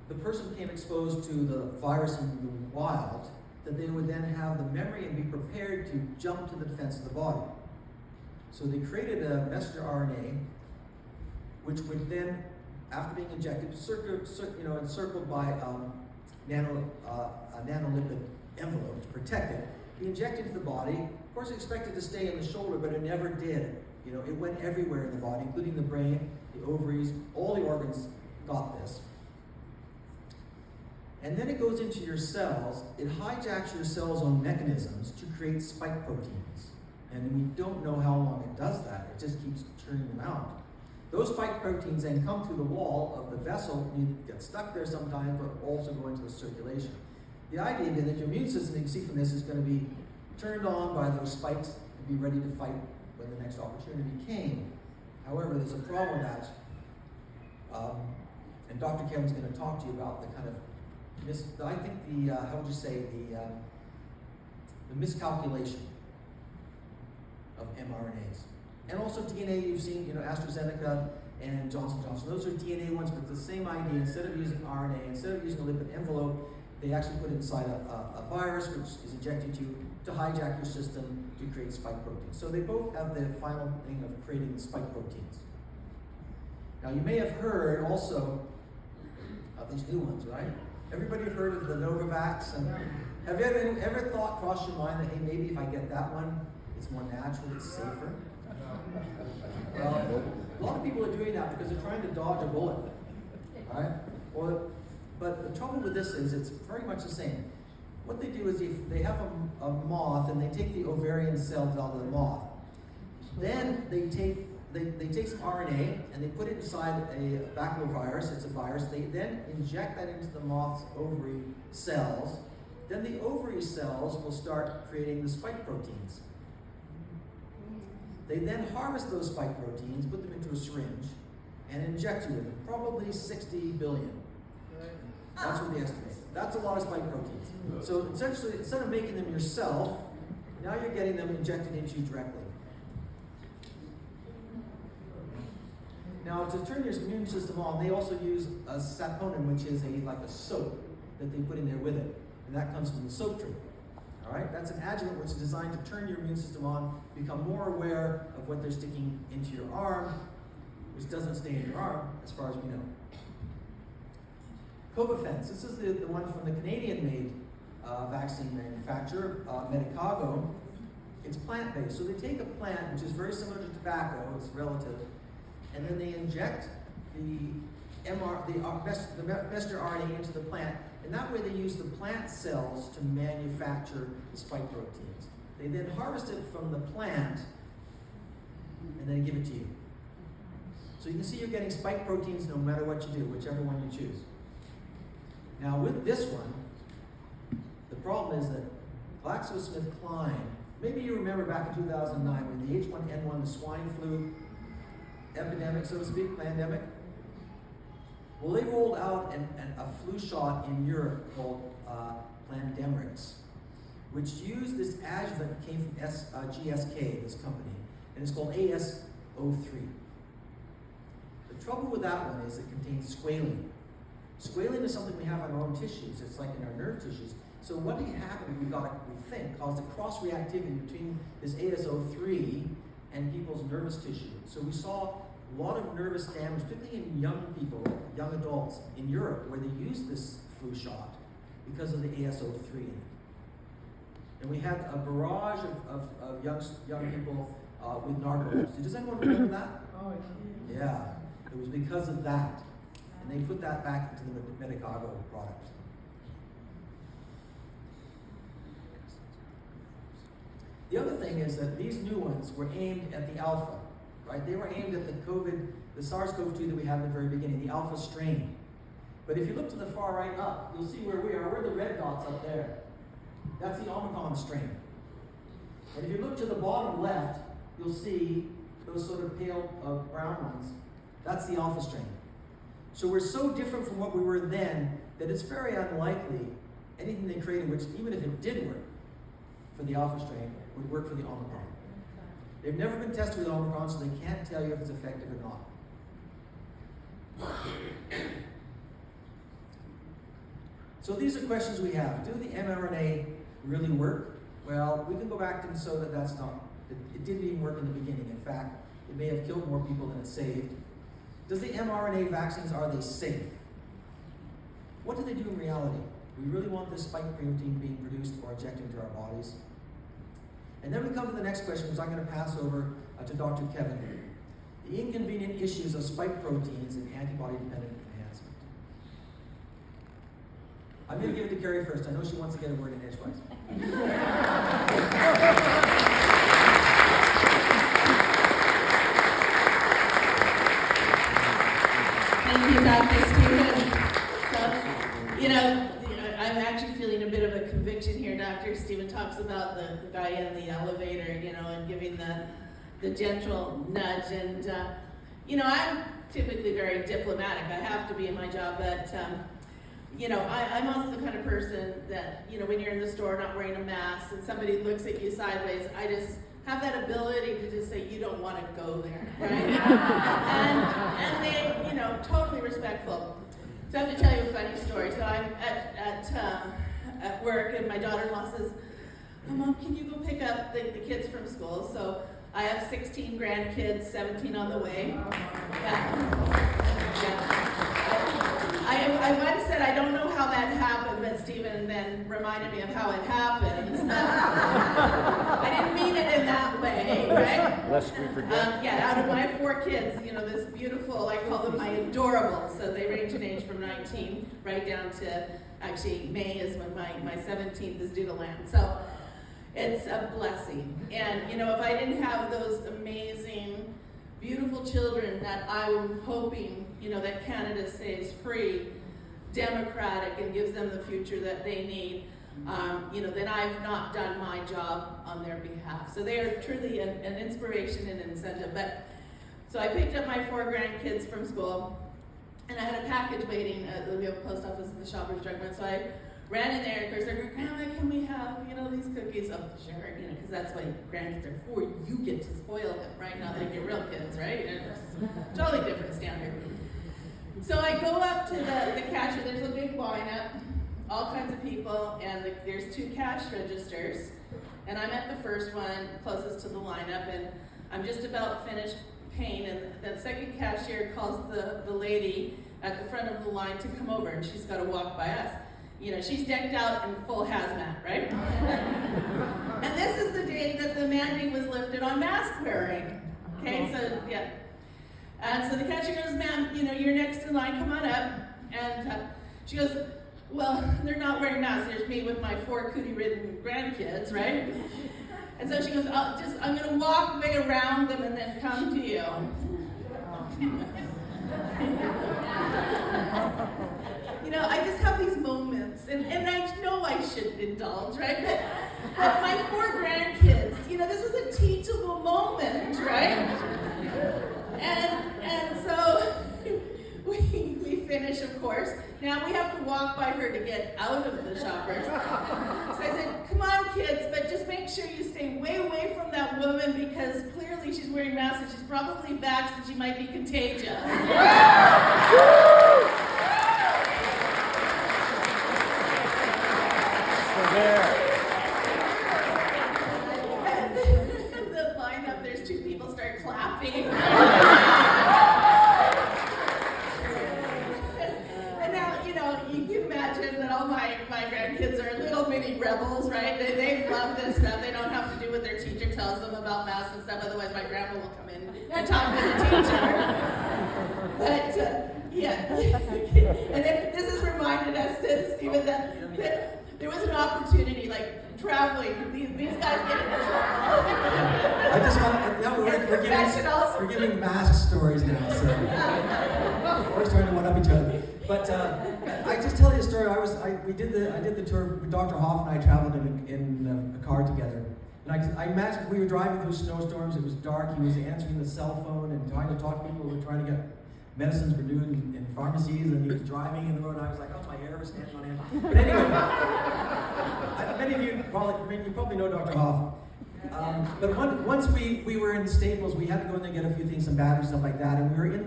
the person became exposed to the virus in the wild, that they would then have the memory and be prepared to jump to the defense of the body. So they created a messenger RNA, which would then, after being injected, encircled by a nanolipid envelope to protect it, be injected into the body. Of course, expected to stay in the shoulder, but it never did. It went everywhere in the body, including the brain, the ovaries, all the organs got this. And then it goes into your cells. It hijacks your cells' own mechanisms to create spike proteins. And we don't know how long it does that. It just keeps churning them out. Those spike proteins then come through the wall of the vessel, and you get stuck there sometimes, but also go into the circulation. The idea being that your immune system, you can see from this, is going to be turned on by those spikes and be ready to fight when the next opportunity came. However, there's a problem with that. And Dr. Kevin's going to talk to you about the kind of the miscalculation of mRNAs. And also DNA, you've seen, AstraZeneca and Johnson & Johnson. Those are DNA ones, but it's the same idea. Instead of using RNA, instead of using a lipid envelope, they actually put inside a virus, which is injected to hijack your system to create spike proteins. So they both have the final thing of creating the spike proteins. Now you may have heard also of these new ones, right? Everybody have heard of the Novavax? And have you ever thought, crossed your mind that, hey, maybe if I get that one, it's more natural, it's safer? Well, a lot of people are doing that because they're trying to dodge a bullet, right? But the trouble with this is it's very much the same. what they do is they have a moth and they take the ovarian cells out of the moth. Then they take some RNA and they put it inside a baculovirus. It's a virus. They then inject that into the moth's ovary cells. Then the ovary cells will start creating the spike proteins. They then harvest those spike proteins, put them into a syringe, and inject you with them. Probably 60 billion. That's what they estimate. That's a lot of spike proteins. So essentially, instead of making them yourself, now you're getting them injected into you directly. Now, to turn your immune system on, they also use a saponin, which is like a soap that they put in there with it. And that comes from the soap tree. All right? That's an adjuvant which is designed to turn your immune system on, become more aware of what they're sticking into your arm, which doesn't stay in your arm, as far as we know. Covafense. This is the one from the Canadian-made vaccine manufacturer, Medicago. It's plant-based. So they take a plant, which is very similar to tobacco, it's relative, and then they inject the messenger RNA into the plant, and that way they use the plant cells to manufacture the spike proteins. They then harvest it from the plant, and then give it to you. So you can see you're getting spike proteins no matter what you do, whichever one you choose. Now with this one, the problem is that GlaxoSmithKline, maybe you remember back in 2009 when the H1N1, the swine flu epidemic, so to speak, pandemic. Well, they rolled out a flu shot in Europe called Plandemrix, which used this adjuvant that came from GSK, this company, and it's called AS03. The trouble with that one is it contains squalene. Squalene is something we have on our own tissues. It's like in our nerve tissues. So what happened, we think, caused a cross-reactivity between this AS03 and people's nervous tissue. So we saw a lot of nervous damage, particularly in young people, young adults in Europe, where they used this flu shot because of the AS03 in it. And we had a barrage of young people with narcolepsy. Does anyone remember that? Oh, Yeah, it was because of that. And they put that back into the Medicago product. The other thing is that these new ones were aimed at the alpha, right? They were aimed at the SARS-CoV-2 that we had in the very beginning, the alpha strain. But if you look to the far right up, you'll see where we are. We're the red dots up there. That's the Omicron strain. And if you look to the bottom left, you'll see those sort of pale brown ones. That's the alpha strain. So we're so different from what we were then that it's very unlikely anything they created, which even if it did work for the alpha strain, would work for the Omicron. They've never been tested with Omicron, so they can't tell you if it's effective or not. So these are questions we have. Do the mRNA really work? Well, we can go back and show that that's not. It didn't even work in the beginning. In fact, it may have killed more people than it saved. Does the mRNA vaccines, are they safe? What do they do in reality? Do we really want this spike protein being produced or injected into our bodies? And then we come to the next question, which I'm going to pass over to Dr. Kevin. The inconvenient issues of spike proteins and antibody-dependent enhancement. I'm going to give it to Carrie first. I know she wants to get a word in edgewise. Thank you, Dr. Stephen. So, I'm actually feeling a bit of a conviction here. Dr. Stephen talks about the guy in the elevator, and giving the gentle nudge. And, I'm typically very diplomatic. I have to be in my job, but, I'm also the kind of person that, when you're in the store not wearing a mask and somebody looks at you sideways, I just have that ability to just say, you don't want to go there, right? and they, totally respectful. So I have to tell you a funny story. So I'm at work, and my daughter-in-law says, oh, Mom, can you go pick up the kids from school? So I have 16 grandkids, 17 on the way. I once said, I don't know how that happened, but Stephen then reminded me of how it happened. I didn't mean it in that way, right? Lest we forget. Out of my 4 kids, this beautiful, I call them my adorables. So they range in age from 19 right down to Actually, May is when my 17th is due to land. So it's a blessing. And, you know, if I didn't have those amazing, beautiful children that I'm hoping, you know, that Canada stays free, democratic, and gives them the future that they need, you know, then I've not done my job on their behalf. So they are truly an inspiration and incentive. But so I picked up my 4 grandkids from school, and I had a package waiting at the post office at the Shoppers Drug Mart. So I ran in there. Of course, they're going, Grandma, can we have, you know, these cookies? Oh, sure, you know, because that's what grandkids are for. You get to spoil them, right? Not like your real kids, right? And it's totally different standard. So I go up to the cashier. There's a big lineup, all kinds of people, and there's 2 cash registers. And I'm at the first one, closest to the lineup, and I'm just about finished paying. And the second cashier calls the lady at the front of the line to come over, and she's got to walk by us. You know, she's decked out in full hazmat, right? And this is the day that the mandate was lifted on mask wearing. Okay, so yeah. And so the cashier goes, ma'am, you know, you're next in line, come on up. And she goes, well, they're not wearing masks. There's me with my 4 cootie-ridden grandkids, right? And so she goes, I'm going to walk way around them and then come to you. You know, I just have these moments, and I know I shouldn't indulge, right? But my 4 grandkids, you know, this was a teachable moment, right? And so we finish, of course. Now we have to walk by her to get out of the Shoppers. So I said, come on, kids, but just make sure you stay way away from that woman, because clearly she's wearing masks and she's probably vaxxed and she might be contagious. The lineup, there's 2 people start clapping. And now, you know, you can imagine that all my grandkids are little mini rebels, right? They love this stuff. They don't have to do what their teacher tells them about masks and stuff, otherwise my grandma will come in and talk to the teacher. But, yeah. And this has reminded us, Stephen, that there was an opportunity, like traveling. These guys get into trouble. I just want, yeah, we're giving mask stories now, so we're starting to one up each other. But I just tell you a story. I did the tour. Dr. Hoff and I traveled in a car together. And I imagine we were driving through snowstorms. It was dark. He was answering the cell phone and trying to talk to people who were trying to get medicines renewed in pharmacies, and he was driving in the road, and I was like, oh, my hair was standing on end. But anyway, many of you probably know Dr. Hoff. But once we were in Staples, we had to go in there and get a few things, some batteries, stuff like that, and we were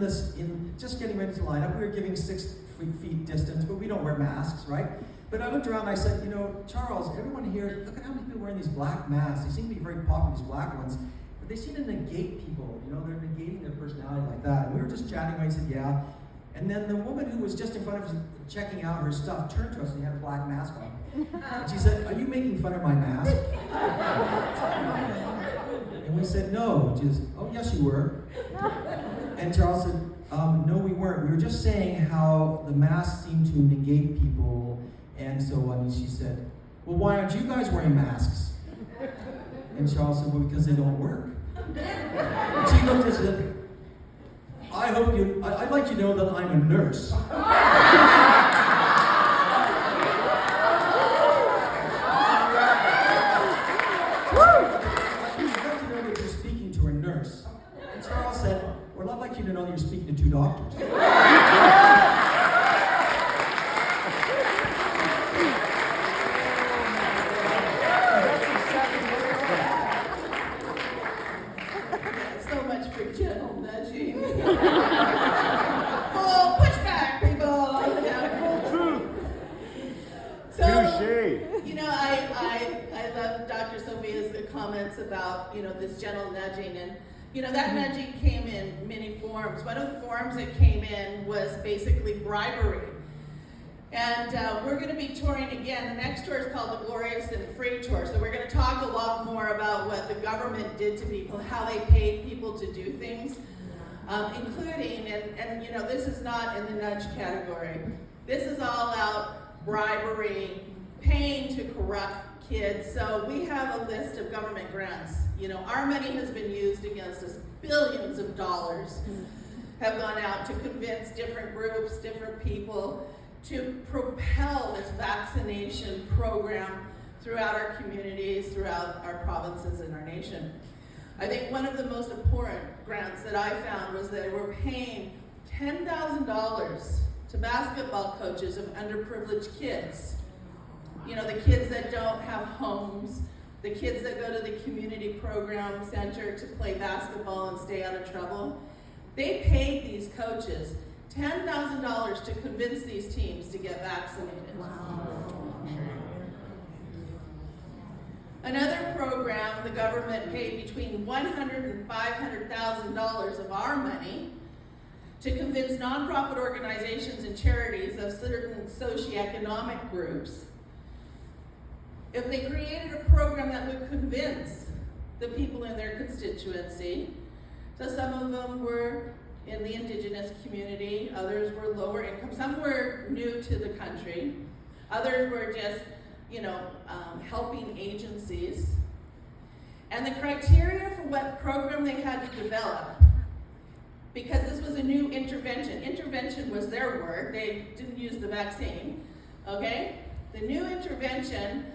just getting ready to line up. We were giving 6 feet distance, but we don't wear masks, right? But I looked around and I said, you know, Charles, everyone here, look at how many people are wearing these black masks. They seem to be very popular, these black ones. But they seem to negate people, you know, they're negating their personality like that. And we were just chatting away and said, yeah. And then the woman who was just in front of us checking out her stuff turned to us and had a black mask on. And she said, are you making fun of my mask? And we said, no. She said, oh, yes, you were. And Charles said, no, we weren't. We were just saying how the masks seem to negate people. And so she said, well, why aren't you guys wearing masks? And Charles said, well, because they don't work. And she looked at us and said, I'd like you to know that I'm a nurse. I'd like to know that you're speaking to a nurse. And Charles said, well, I'd like you to know that you're speaking to 2 doctors. So much for gentle nudging. Full pushback, people. Yeah. Truth. So, Touche. you know, I love Dr. Sophia's comments about, you know, this gentle nudging. And, you know, that nudging came in many forms. One of the forms that came in was basically bribery. And we're going to be touring again. The next tour is called the Glorious and Free Tour. So we're going to talk a lot more about what the government did to people, how they paid people to do things, including, and you know, this is not in the nudge category. This is all out bribery, paying to corrupt kids. So we have a list of government grants. You know, our money has been used against us. Billions of dollars have gone out to convince different groups, different people to propel this vaccination program throughout our communities, throughout our provinces and our nation. I think one of the most important grants that I found was that we're paying $10,000 to basketball coaches of underprivileged kids. You know, the kids that don't have homes, the kids that go to the community program center to play basketball and stay out of trouble. They paid these coaches $10,000 to convince these teams to get vaccinated. Wow. Another program, the government paid between $100,000 and $500,000 of our money to convince nonprofit organizations and charities of certain socioeconomic groups. If they created a program that would convince the people in their constituency, so some of them were in the Indigenous community, others were lower income, some were new to the country, others were just, helping agencies. And the criteria for what program they had to develop, because this was a new intervention. Intervention was their word, they didn't use the vaccine, okay? The new intervention,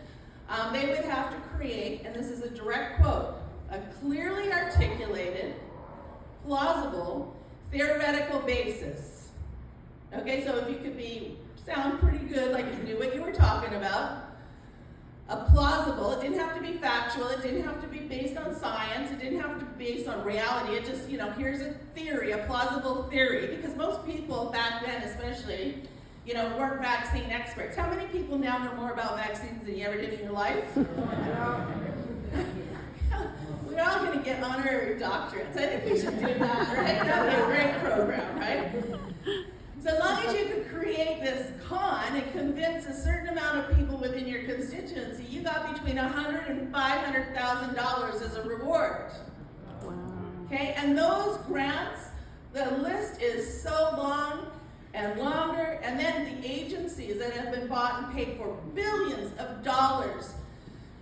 they would have to create, and this is a direct quote, a clearly articulated, plausible, theoretical basis. Okay, so if you could sound pretty good, like you knew what you were talking about, a plausible, it didn't have to be factual, it didn't have to be based on science, it didn't have to be based on reality, it just, here's a theory, a plausible theory, because most people back then especially, weren't vaccine experts. How many people now know more about vaccines than you ever did in your life? We're all going to get honorary doctorates. I think we should do that, right? That would be a great program, right? So as long as you could create this con and convince a certain amount of people within your constituency, you got between $100,000 and $500,000 as a reward. Wow. Okay, and those grants, the list is so long and longer, and then the agencies that have been bought and paid for billions of dollars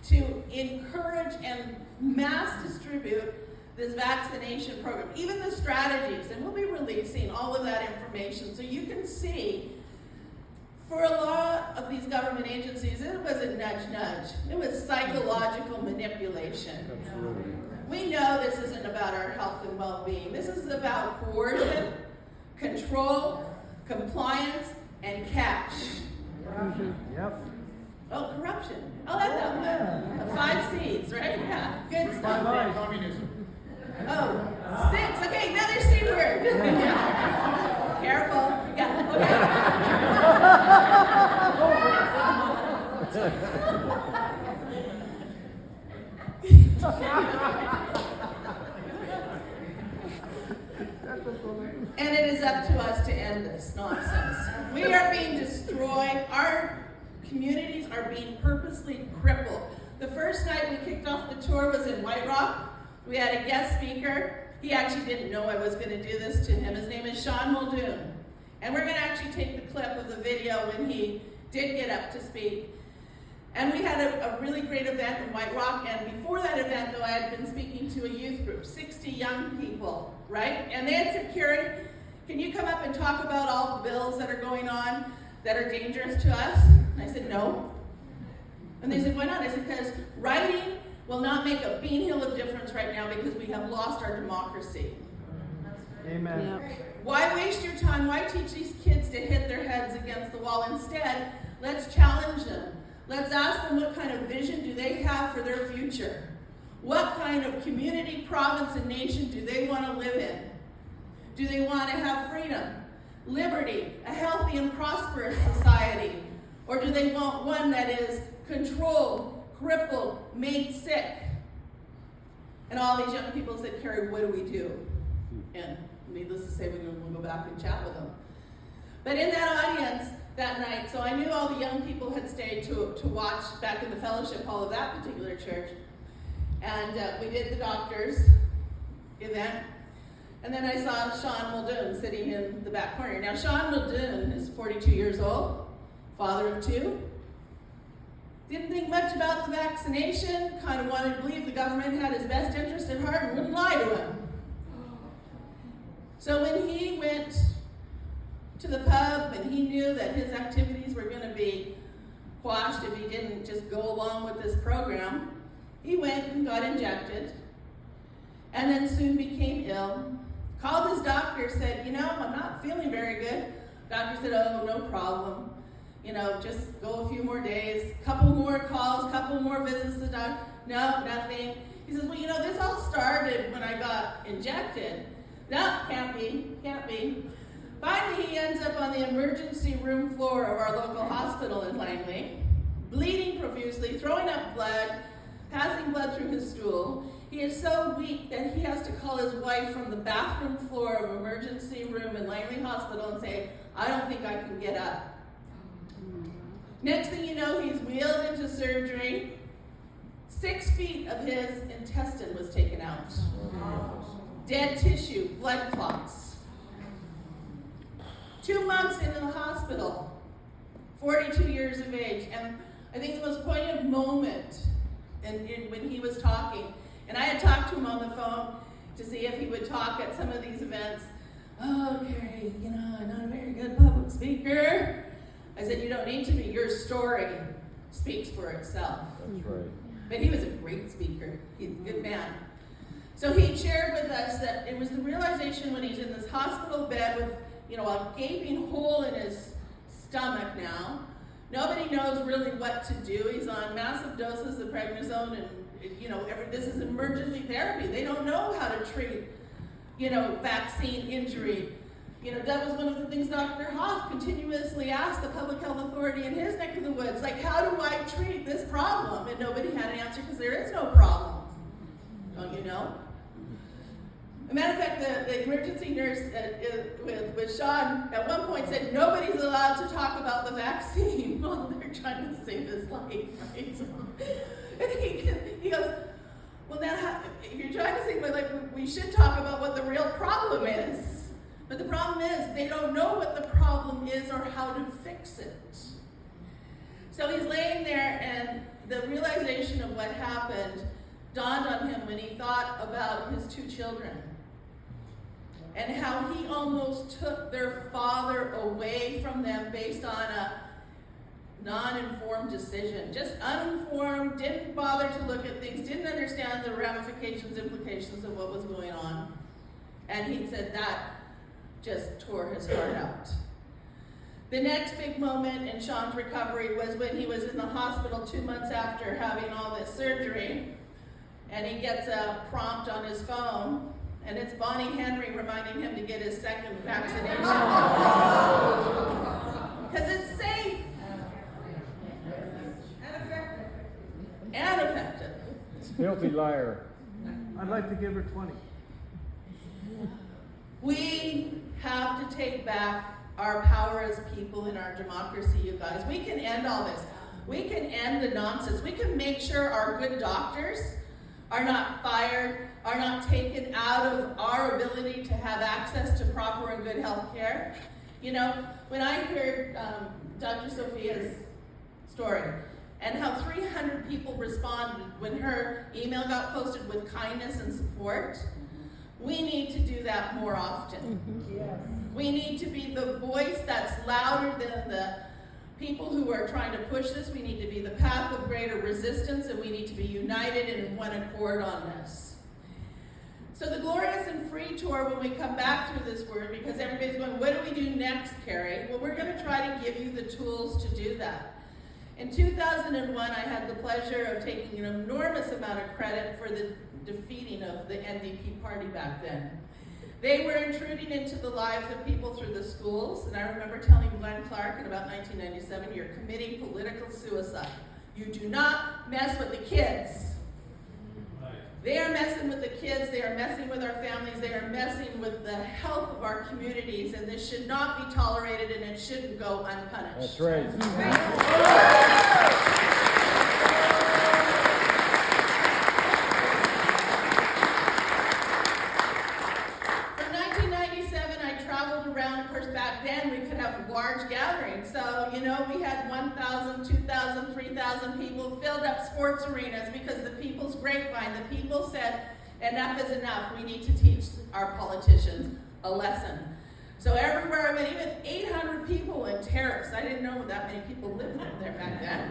to encourage and mass distribute this vaccination program, even the strategies, and we'll be releasing all of that information so you can see, for a lot of these government agencies, it wasn't nudge. It was psychological manipulation. Absolutely. We know this isn't about our health and well-being. This is about coercion, control, compliance, and cash. Yep. Oh, corruption. I like that one. The 5 C's, right? Yeah, good stuff. Communism. Oh, 6. Okay, another C word. Yeah. Careful. Yeah, And it is up to us to end this nonsense. We are being destroyed. Our communities are being purposely crippled. The first night we kicked off the tour was in White Rock. We had a guest speaker. He actually didn't know I was going to do this to him. His name is Sean Muldoon. And we're going to actually take the clip of the video when he did get up to speak. And we had a really great event in White Rock. And before that event, though, I had been speaking to a youth group, 60 young people, right? And they had said, Carrie, can you come up and talk about all the bills that are going on that are dangerous to us? And I said, no. And they said, why not? I said, because writing will not make a beanhill of difference right now because we have lost our democracy. Amen. Yep. Why waste your time? Why teach these kids to hit their heads against the wall? Instead, let's challenge them. Let's ask them what kind of vision do they have for their future? What kind of community, province, and nation do they want to live in? Do they want to have freedom, liberty, a healthy and prosperous society? Or do they want one that is controlled, crippled, made sick? And all these young people said, Carrie, what do we do? And needless to say, we'll go back and chat with them. But in that audience that night, so I knew all the young people had stayed to watch back in the fellowship hall of that particular church. And we did the doctors event. And then I saw Sean Muldoon sitting in the back corner. Now, Sean Muldoon is 42 years old, father of 2. Didn't think much about the vaccination, kind of wanted to believe the government had his best interest at heart and wouldn't lie to him. So when he went to the pub and he knew that his activities were going to be quashed if he didn't just go along with this program, he went and got injected and then soon became ill. Called his doctor, said, I'm not feeling very good. Doctor said, oh, no problem. Just go a few more days, couple more calls, couple more visits to the doctor. No, nothing. He says, well, this all started when I got injected. No, can't be. Finally, he ends up on the emergency room floor of our local hospital in Langley, bleeding profusely, throwing up blood, passing blood through his stool. He is so weak that he has to call his wife from the bathroom floor of emergency room in Langley Hospital and say, I don't think I can get up. Next thing you know, he's wheeled into surgery. 6 feet of his intestine was taken out. Dead tissue, blood clots. 2 months into the hospital, 42 years of age. And I think the most poignant moment when he was talking, and I had talked to him on the phone to see if he would talk at some of these events. Oh, Carrie, I'm not a very good public speaker. I said, you don't need to be. Your story speaks for itself. That's right. But he was a great speaker. He's a good man. So he shared with us that it was the realization when he's in this hospital bed with, a gaping hole in his stomach now. Nobody knows really what to do. He's on massive doses of prednisone and, this is emergency therapy. They don't know how to treat, vaccine injury. That was one of the things Dr. Hoff continuously asked the public health authority in his neck of the woods, like, how do I treat this problem? And nobody had an answer because there is no problem. Don't you know? As a matter of fact, the emergency nurse with Sean at one point said, nobody's allowed to talk about the vaccine while they're trying to save his life, right? And he goes, well, now, if you're trying to save my life, we should talk about what the real problem is. But the problem is, they don't know what the problem is or how to fix it. So he's laying there, and the realization of what happened dawned on him when he thought about his 2 children and how he almost took their father away from them based on a non-informed decision. Just uninformed, didn't bother to look at things, didn't understand the ramifications, implications of what was going on. And he said that just tore his heart out. The next big moment in Sean's recovery was when he was in the hospital 2 months after having all this surgery, and he gets a prompt on his phone, and it's Bonnie Henry reminding him to get his second vaccination. Because it's safe and effective. Filthy liar. I'd like to give her 20. We have to take back our power as people in our democracy, you guys. We can end all this. We can end the nonsense. We can make sure our good doctors are not fired, are not taken out of our ability to have access to proper and good health care. When I heard Dr. Sophia's story and how 300 people responded when her email got posted with kindness and support, we need to do that more often. Yes. We need to be the voice that's louder than the people who are trying to push this. We need to be the path of greater resistance, and we need to be united and in one accord on this. So the Glorious and Free Tour, when we come back through this word, because everybody's going, what do we do next, Carrie? Well, we're going to try to give you the tools to do that. In 2001, I had the pleasure of taking an enormous amount of credit for the defeating of the NDP party back then. They were intruding into the lives of people through the schools, and I remember telling Glenn Clark in about 1997, you're committing political suicide. You do not mess with the kids. They are messing with the kids, they are messing with our families, they are messing with the health of our communities, and this should not be tolerated and it shouldn't go unpunished. That's right. From 1997, I traveled around. Of course, back then we could have large gatherings. So, know we had 1,000, 2,000, 3,000 people, filled up sports arenas because the people's grapevine, the people said, enough is enough. We need to teach our politicians a lesson. So everywhere I went, even 800 people in Terrace. I didn't know that many people lived up there back then.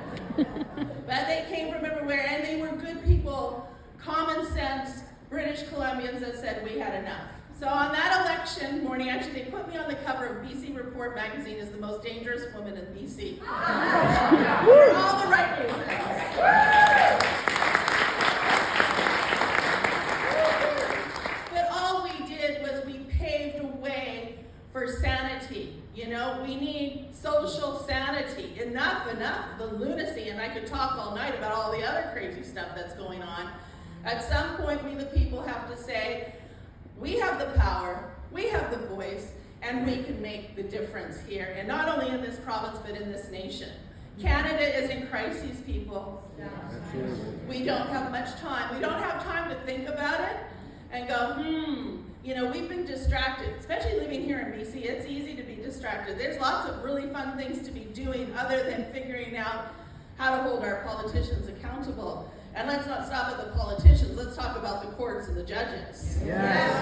But they came from everywhere, and they were good people, common sense British Columbians that said we had enough. So on that election morning, actually they put me on the cover of BC Report magazine as the most dangerous woman in BC. For all the right reasons. But all we did was we paved a way for sanity. You know, we need social sanity. Enough, the lunacy, and I could talk all night about all the other crazy stuff that's going on. At some point, we the people have to say, we have the power, we have the voice, and we can make the difference here. And not only in this province, but in this nation. Canada is in crises, people. We don't have much time. We don't have time to think about it and go, you know, we've been distracted, especially living here in BC. It's easy to be distracted. There's lots of really fun things to be doing other than figuring out how to hold our politicians accountable. And let's not stop at the politicians. Let's talk about the courts and the judges. Yes.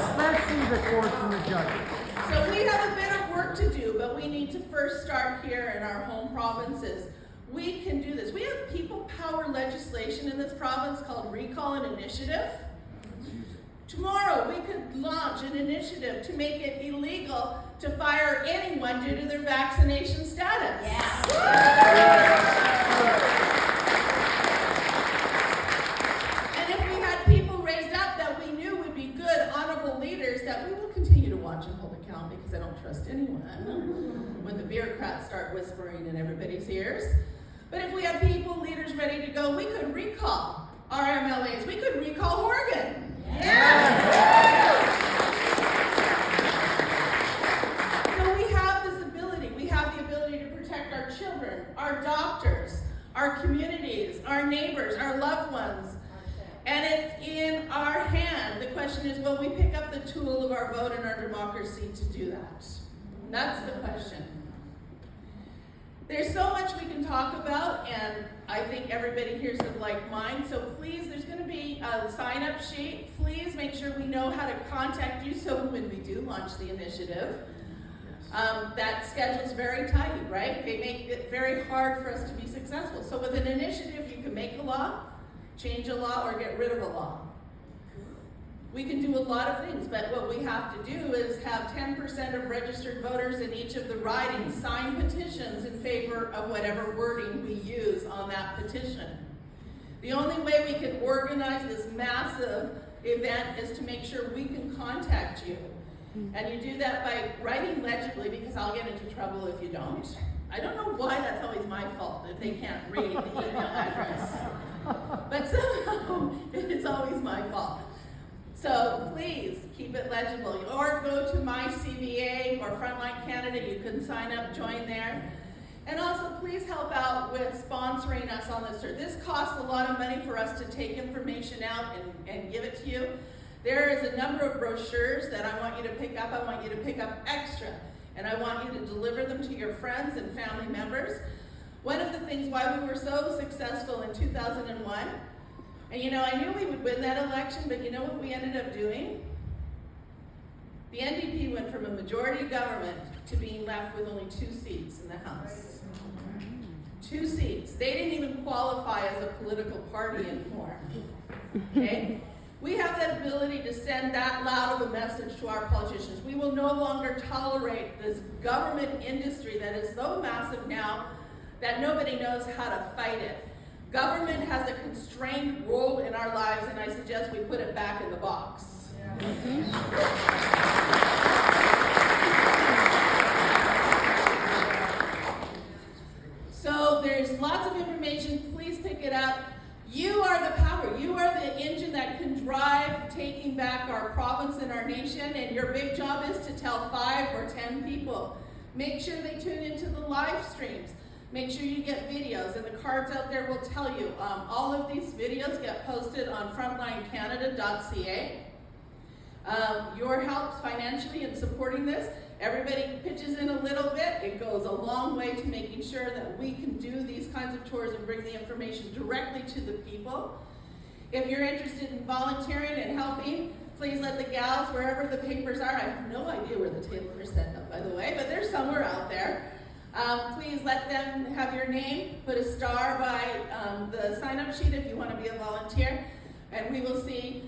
Especially the courts and the judges. So we have a bit of work to do, but we need to first start here in our home provinces. We can do this. We have people power legislation in this province called Recall and Initiative. Tomorrow we could launch an initiative to make it illegal to fire anyone due to their vaccination status. And if we had people raised up that we knew would be good, honorable leaders that we will continue to watch and hold account, because I don't trust anyone when the bureaucrats start whispering in everybody's ears. But if we had people, leaders ready to go, we could recall our MLAs. We could recall Horgan. So we have this ability. We have the ability to protect our children, our doctors, our communities, our neighbors, our loved ones. And it's in our hand. The question is, will we pick up the tool of our vote and our democracy to do that? That's the question. There's so much we can talk about, and I think everybody here is of like mind. So please, there's going to be a sign-up sheet. Please make sure we know how to contact you so when we do launch the initiative. That schedule's very tight, right? They make it very hard for us to be successful. So with an initiative, you can make a law, change a law, or get rid of a law. We can do a lot of things, but what we have to do is have 10% of registered voters in each of the ridings sign petitions in favor of whatever wording we use on that petition. The only way we can organize this massive event is to make sure we can contact you. And you do that by writing legibly, because I'll get into trouble if you don't. I don't know why that's always my fault, if they can't read the email address. But somehow, it's always my fault. So please keep it legible, or go to MyCVA or Frontline Canada. You can sign up, join there. And also please help out with sponsoring us on this. This costs a lot of money for us to take information out and give it to you. There is a number of brochures that I want you to pick up. I want you to pick up extra, and I want you to deliver them to your friends and family members. One of the things why we were so successful in 2001, and you know, I knew we would win that election, but you know what we ended up doing? The NDP went from a majority government to being left with only 2 seats in the House. 2 seats. They didn't even qualify as a political party anymore. Okay? We have that ability to send that loud of a message to our politicians. We will no longer tolerate this government industry that is so massive now that nobody knows how to fight it. Government has a constrained role in our lives, and I suggest we put it back in the box. So there's lots of information. Please pick it up. You are the power. You are the engine that can drive taking back our province and our nation, and your big job is to tell 5 or 10 people. Make sure they tune into the live streams. Make sure you get videos, and the cards out there will tell you. All of these videos get posted on frontlinecanada.ca. Your help financially in supporting this everybody pitches in a little bit. It goes a long way to making sure that we can do these kinds of tours and bring the information directly to the people. If you're interested in volunteering and helping, please let the gals, wherever the papers are, I have no idea where the tables are set up, by the way, but they're somewhere out there. Please let them have your name, put a star by the sign-up sheet if you want to be a volunteer, and we will see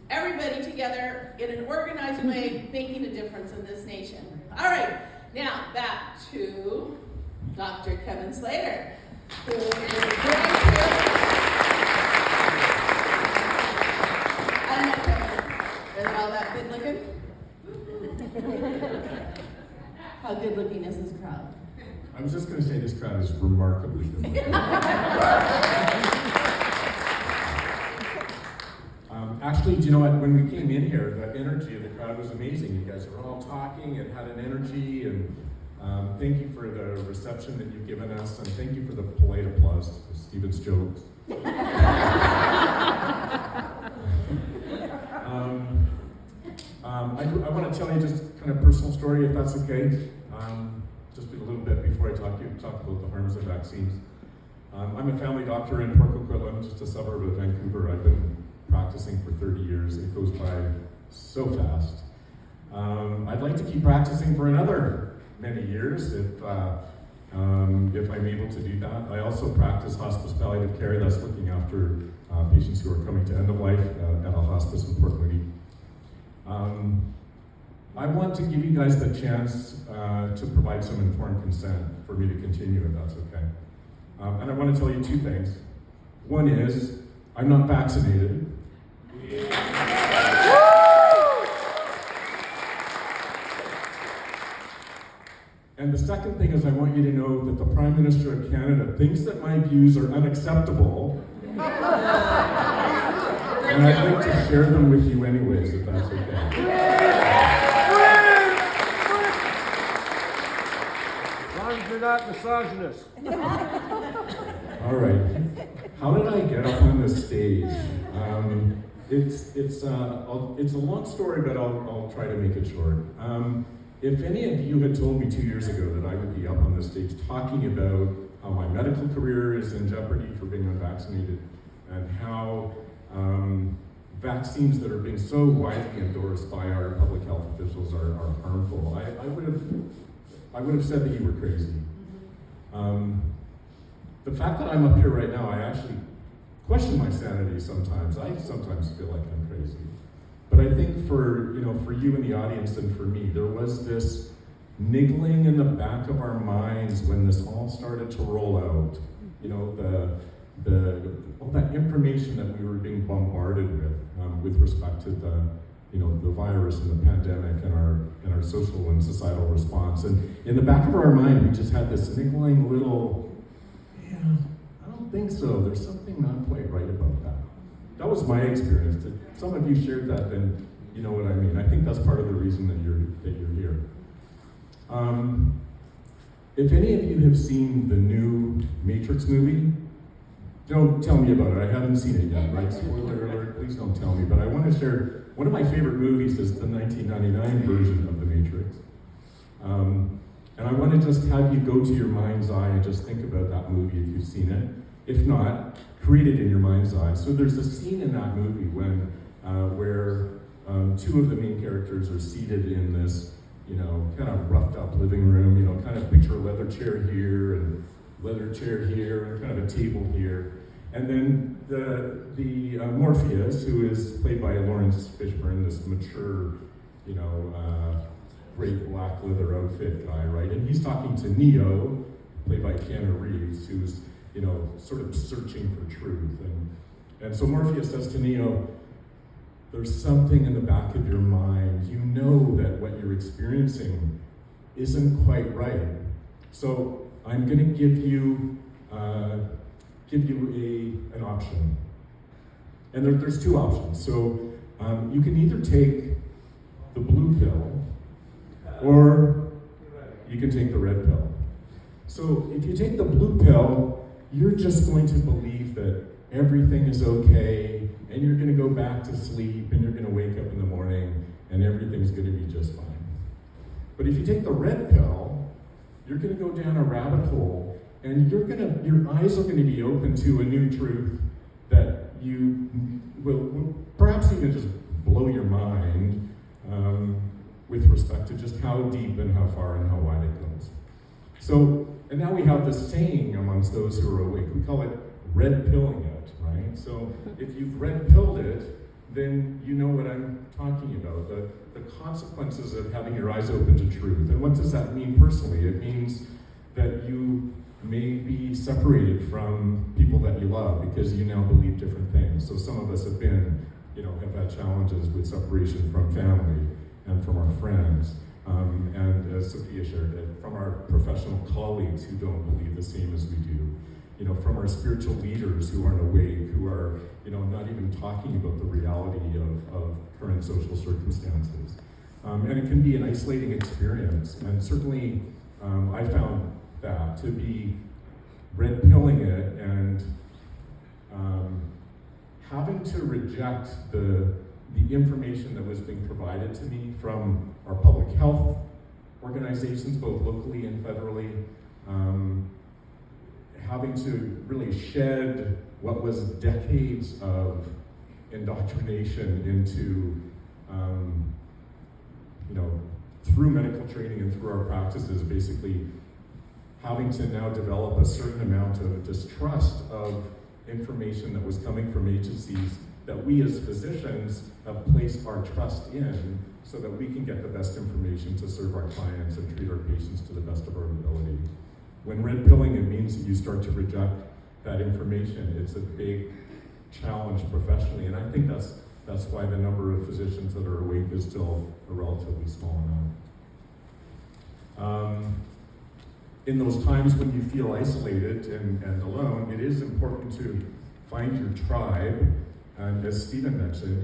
everybody together in an organized way making a difference in this nation. All right, now back to Dr. Kevin Slater, who is going to... I'm not Kevin. Is all that good looking? How good looking is this crowd? I was just going to say this crowd is remarkably good. Actually, do you know what? When we came in here, the energy of the crowd was amazing. You guys were all talking and had an energy, and thank you for the reception that you've given us, and thank you for the polite applause to Stephen's jokes. I want to tell you just kind of personal story, if that's okay. Just a little bit before I talk about the harms of vaccines. I'm a family doctor in Port Coquitlam, just a suburb of Vancouver. I've been practicing for 30 years. It goes by so fast. I'd like to keep practicing for another many years if I'm able to do that. I also practice hospice palliative care. That's looking after patients who are coming to end of life at a hospice in Port Moody. I want to give you guys the chance to provide some informed consent for me to continue, if that's okay. And I want to tell you two things. One is, I'm not vaccinated. And the second thing is, I want you to know that the Prime Minister of Canada thinks that my views are unacceptable. And I'd like to share them with you anyways, if that's okay. As long as you're not misogynist. All right. How did I get up on this stage? It's a long story, but I'll try to make it short. If any of you had told me 2 years ago that I would be up on this stage talking about how my medical career is in jeopardy for being unvaccinated, and how vaccines that are being so widely endorsed by our public health officials are harmful, I would have said that you were crazy. The fact that I'm up here right now, I actually question my sanity sometimes. I sometimes feel like I'm crazy. But I think for you in the audience and for me, there was this niggling in the back of our minds when this all started to roll out. You know, all that information that we were being bombarded with respect to the virus and the pandemic and our social and societal response. And in the back of our mind, we just had this niggling little, I don't think so. There's something not quite right about that. That was my experience. If some of you shared that, then you know what I mean. I think that's part of the reason that you're here. If any of you have seen the new Matrix movie, don't tell me about it. I haven't seen it yet, right? Spoiler alert, please don't tell me. But I want to share, one of my favorite movies is the 1999 version of The Matrix. And I want to just have you go to your mind's eye and just think about that movie if you've seen it. If not, create it in your mind's eye. So there's a scene in that movie where two of the main characters are seated in this, kind of roughed up living room, kind of picture a leather chair here and leather chair here and kind of a table here. And then the Morpheus, who is played by Lawrence Fishburne, this mature, great black leather outfit guy, right? And he's talking to Neo, played by Keanu Reeves, who's, sort of searching for truth. And so Morpheus says to Neo, there's something in the back of your mind. You know that what you're experiencing isn't quite right. So I'm going to give you an option. And there's two options. So you can either take the blue pill, or you can take the red pill. So if you take the blue pill, you're just going to believe that everything is okay, and you're going to go back to sleep, and you're going to wake up in the morning, and everything's going to be just fine. But if you take the red pill, you're going to go down a rabbit hole, and your eyes are going to be open to a new truth that you will perhaps even just blow your mind with respect to just how deep and how far and how wide it goes. So, and now we have this saying amongst those who are awake. We call it red pilling it, right? So if you've red pilled it, then you know what I'm talking about, the consequences of having your eyes open to truth. And what does that mean personally? It means that you may be separated from people that you love because you now believe different things. So some of us have had challenges with separation from family and from our friends. And as Sophia shared, from our professional colleagues who don't believe the same as we do. From our spiritual leaders who aren't awake, who are, not even talking about the reality of current social circumstances. And it can be an isolating experience. And certainly, I found that to be red pilling it and having to reject the information that was being provided to me from our public health organizations, both locally and federally, having to really shed what was decades of indoctrination into, through medical training and through our practices, basically having to now develop a certain amount of distrust of information that was coming from agencies that we as physicians have placed our trust in so that we can get the best information to serve our clients and treat our patients to the best of our ability. When red pilling, it means that you start to reject that information. It's a big challenge professionally, and I think that's why the number of physicians that are awake is still a relatively small amount. In those times when you feel isolated and alone, it is important to find your tribe. And as Stephen mentioned,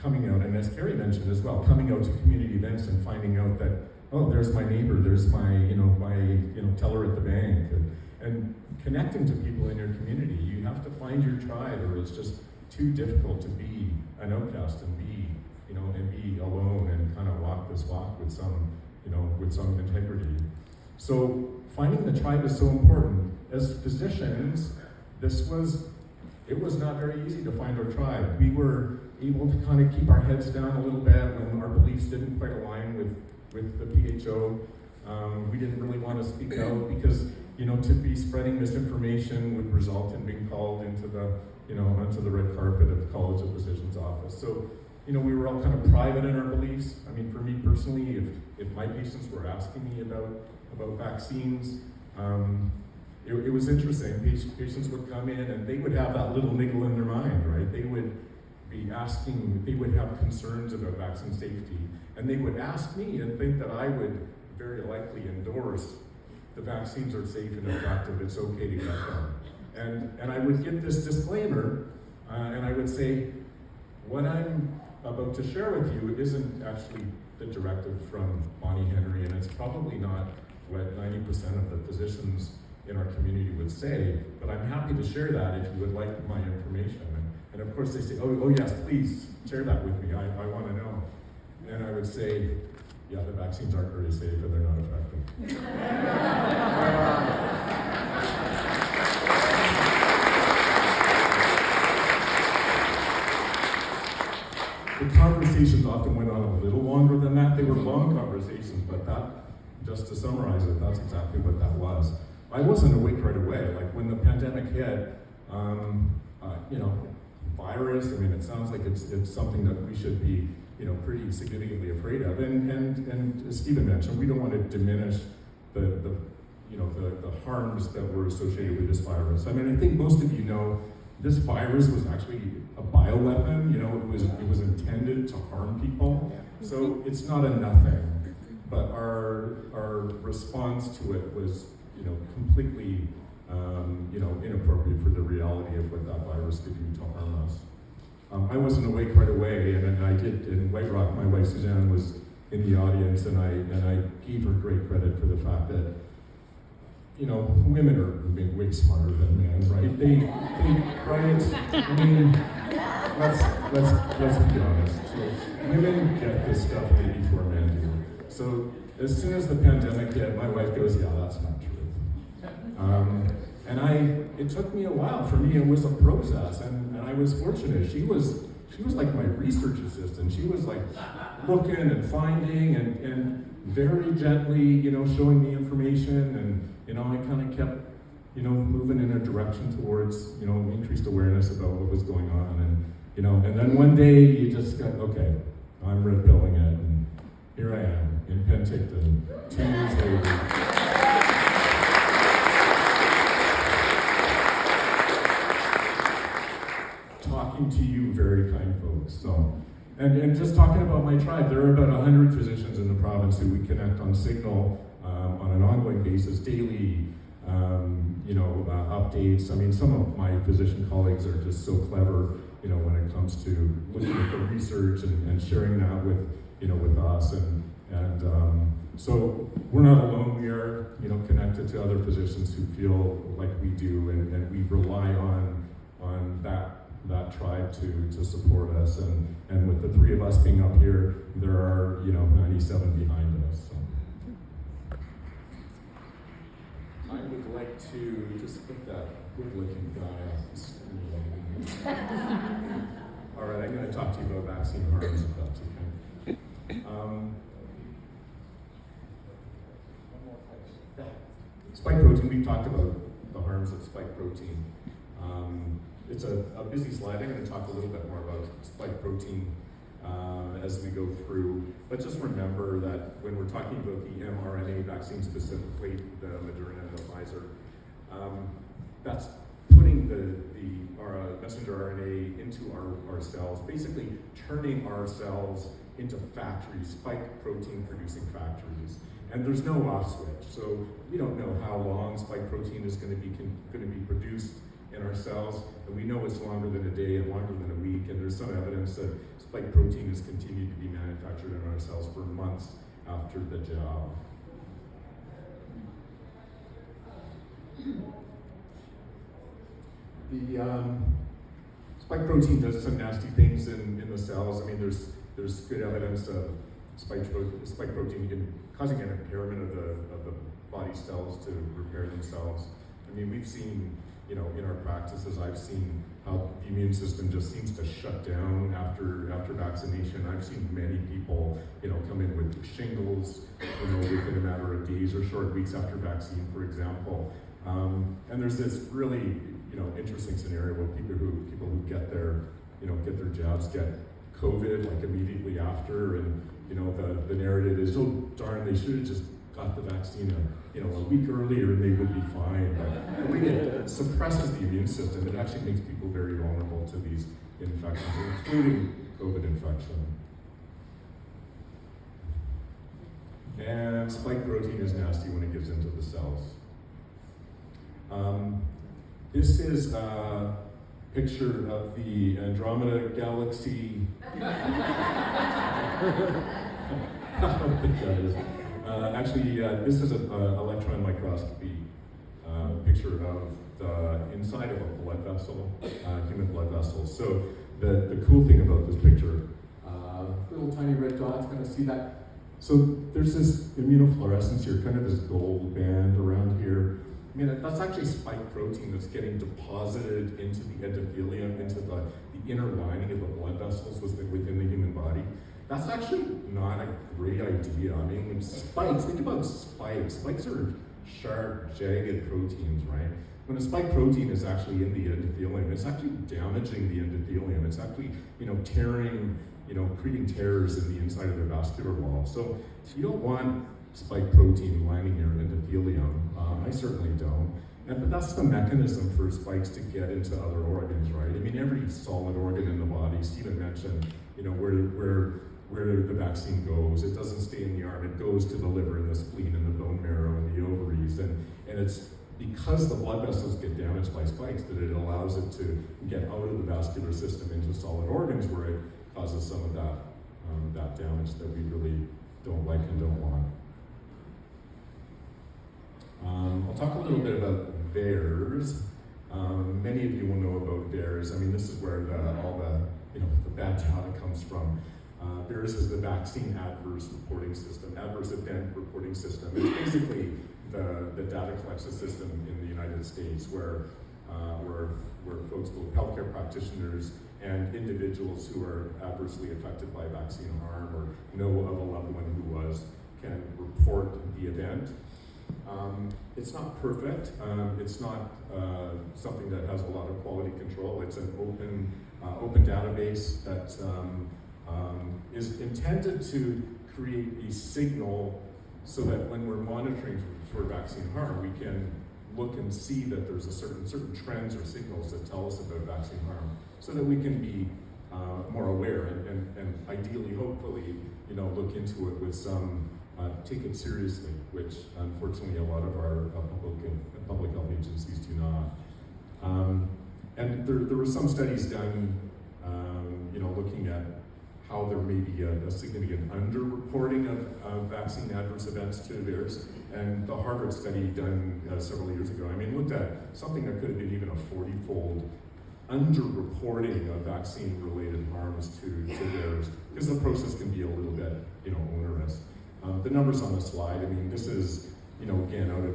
coming out, and as Carrie mentioned as well, coming out to community events and finding out that, oh, there's my neighbor, there's my teller at the bank, and connecting to people in your community. You have to find your tribe, or it's just too difficult to be an outcast and be alone and kind of walk this walk with some integrity. So finding the tribe is so important. As physicians, it was not very easy to find our tribe. We were able to kind of keep our heads down a little bit when our beliefs didn't quite align with the PHO. We didn't really want to speak out because, to be spreading misinformation would result in being called into onto the red carpet of the College of Physicians office. So, we were all kind of private in our beliefs. I mean, for me personally, if my patients were asking me about vaccines, it was interesting. Patients would come in and they would have that little niggle in their mind, right? They would be asking, they would have concerns about vaccine safety, and they would ask me and think that I would very likely endorse the vaccines are safe and effective, it's okay to get them. And I would get this disclaimer, and I would say, what I'm about to share with you isn't actually the directive from Bonnie Henry, and it's probably not what 90% of the physicians in our community would say, but I'm happy to share that if you would like my information. And of course they say, oh yes, please share that with me, I want to know. And I would say, yeah, the vaccines aren't very safe and they're not effective. The conversations often went on a little longer than that. They were long conversations, but just to summarize it, that's exactly what that was. I wasn't awake right away. Like when the pandemic hit, virus, it sounds like it's something that we should be, pretty significantly afraid of. And as Stephen mentioned, we don't want to diminish the harms that were associated with this virus. I think most of you know this virus was actually a bioweapon. It was intended to harm people. So it's not a nothing. But our response to it was, completely, inappropriate for the reality of what that virus could do to harm us. I wasn't awake right away, and I did in White Rock. My wife Suzanne was in the audience, and I gave her great credit for the fact that, women are way smarter than men, right? They right? Let's be honest. So women get this stuff way before men do. So as soon as the pandemic hit, my wife goes, yeah, that's not true. It took me a while. For me, it was a process, and I was fortunate. She was like my research assistant. She was like looking and finding and very gently, showing me information, and I kind of kept, moving in a direction towards, increased awareness about what was going on, and then one day you just got, okay, I'm red pilling it, and here I am in Penticton, 2 years later. Talking to you very kind folks. So, and just talking about my tribe, there are about 100 physicians in the province who we connect on Signal on an ongoing basis, daily, updates. I mean, some of my physician colleagues are just so clever, when it comes to looking at the research and sharing that with, with us. So we're not alone. We are, connected to other physicians who feel like we do, and we rely on that tribe to support us, and with the 3 of us being up here, there are 97 behind us. So. I would like to just put that good-looking guy off the screen. All right, I'm going to talk to you about vaccine harms, if that's okay. Spike protein. We've talked about the harms of spike protein. It's a busy slide. I'm going to talk a little bit more about spike protein as we go through. But just remember that when we're talking about the mRNA vaccine, specifically the Moderna and the Pfizer, that's putting our messenger RNA into our cells, basically turning our cells into factories, spike protein producing factories. And there's no off switch, so we don't know how long spike protein is going to be produced in our cells, and we know it's longer than a day and longer than a week, and there's some evidence that spike protein has continued to be manufactured in our cells for months after the job. The spike protein does some nasty things in the cells. I mean, there's good evidence of spike protein causing an impairment of the body cells to repair themselves. I mean, we've seen, in our practices, I've seen how the immune system just seems to shut down after vaccination. I've seen many people, come in with shingles, within a matter of days or short weeks after vaccine, for example. And there's this really, interesting scenario where people who get their jabs get COVID like immediately after, and the narrative is, oh darn, they should have just got the vaccine a week earlier and they would be fine. But the way it suppresses the immune system, it actually makes people very vulnerable to these infections, including COVID infection. And spike protein is nasty when it gets into the cells. This is a picture of the Andromeda Galaxy. Actually, this is an electron microscopy picture of the inside of a blood vessel, human blood vessels. So the cool thing about this picture, little tiny red dots, kind of see that. So there's this immunofluorescence here, kind of this gold band around here. I mean, that's actually spike protein that's getting deposited into the endothelium, into the inner lining of the blood vessels within the human body. That's actually not a great idea. I mean, when spikes, think about spikes. Spikes are sharp, jagged proteins, right? When a spike protein is actually in the endothelium, it's actually damaging the endothelium. It's actually, tearing, creating tears in the inside of the vascular wall. So you don't want spike protein lining your endothelium. I certainly don't. But that's the mechanism for spikes to get into other organs, right? I mean, every solid organ in the body, Stephen mentioned, where the vaccine goes. It doesn't stay in the arm, it goes to the liver and the spleen and the bone marrow and the ovaries. And it's because the blood vessels get damaged by spikes that it allows it to get out of the vascular system into solid organs, where it causes some of that damage that we really don't like and don't want. I'll talk a little bit about VAERS. Many of you will know about VAERS. I mean, this is where all the bad data comes from. VAERS is the Vaccine Adverse Reporting System, Adverse Event Reporting System. It's basically the data collection system in the United States where folks, both healthcare practitioners and individuals who are adversely affected by vaccine harm or know of a loved one who was, can report the event. It's not perfect. It's not something that has a lot of quality control. It's an open database that is intended to create a signal so that when we're monitoring for vaccine harm, we can look and see that there's a certain trends or signals that tell us about vaccine harm, so that we can be more aware and ideally, hopefully, look into it with some, take it seriously, which unfortunately a lot of our public health agencies do not. And there were some studies done, looking at how there may be a significant underreporting of vaccine adverse events to VAERS. And the Harvard study done several years ago, looked at something that could have been even a 40-fold underreporting of vaccine-related harms to VAERS, because the process can be a little bit, onerous. The numbers on the slide, this is, again, out of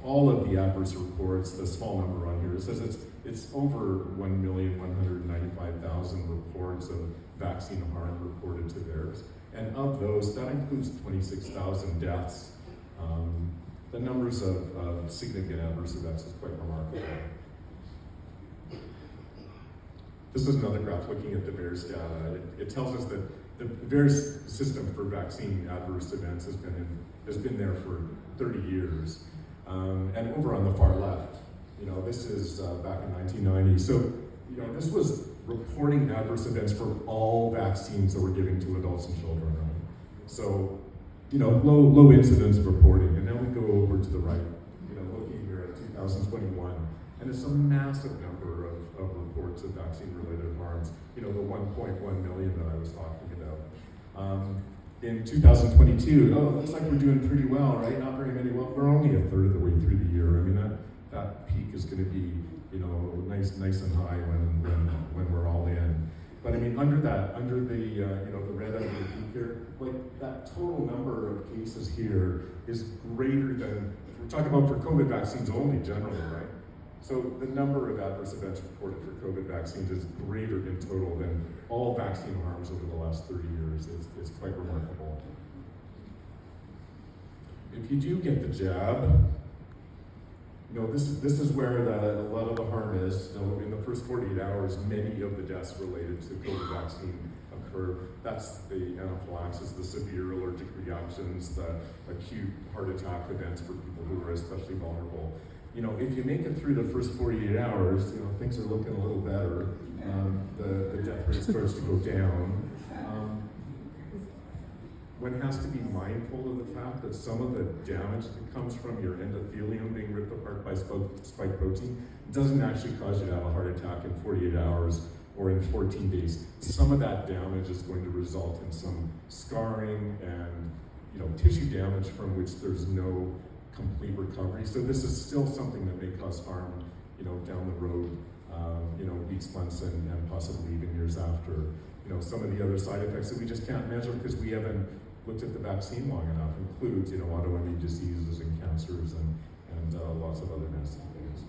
all of the adverse reports, the small number on here, it says it's over 1,195,000 reports of vaccine harm reported to VAERS. And of those, that includes 26,000 deaths. The numbers of significant adverse events is quite remarkable. This is another graph looking at the VAERS data. It tells us that the VAERS system for vaccine adverse events has been there for 30 years. And over on the far left, this is back in 1990. So, this was reporting adverse events for all vaccines that we're giving to adults and children, right? So, low incidence of reporting. And now we go over to the right, looking here at 2021. And it's a massive number of reports of vaccine-related harms, the 1.1 million that I was talking about. In 2022, looks like we're doing pretty well, right? Not very many. Well, we're only a third of the way through the year. That peak is going to be, nice and high when we're all in. But under the red under the peak here, that total number of cases here is greater than, we're talking about for COVID vaccines only generally, right? So the number of adverse events reported for COVID vaccines is greater in total than all vaccine harms over the last 30 years. It's quite remarkable. If you do get the jab, this is where a lot of the harm is. In the first 48 hours, many of the deaths related to COVID vaccine occur. That's the anaphylaxis, the severe allergic reactions, the acute heart attack events for people who are especially vulnerable. If you make it through the first 48 hours, things are looking a little better. The death rate starts to go down. One has to be mindful of the fact that some of the damage that comes from your endothelium being ripped apart by spike protein doesn't actually cause you to have a heart attack in 48 hours or in 14 days. Some of that damage is going to result in some scarring and tissue damage from which there's no complete recovery. So this is still something that may cause harm, down the road, weeks, months, and possibly even years after. Some of the other side effects that we just can't measure because we haven't looked at the vaccine long enough includes, autoimmune diseases and cancers and lots of other nasty things.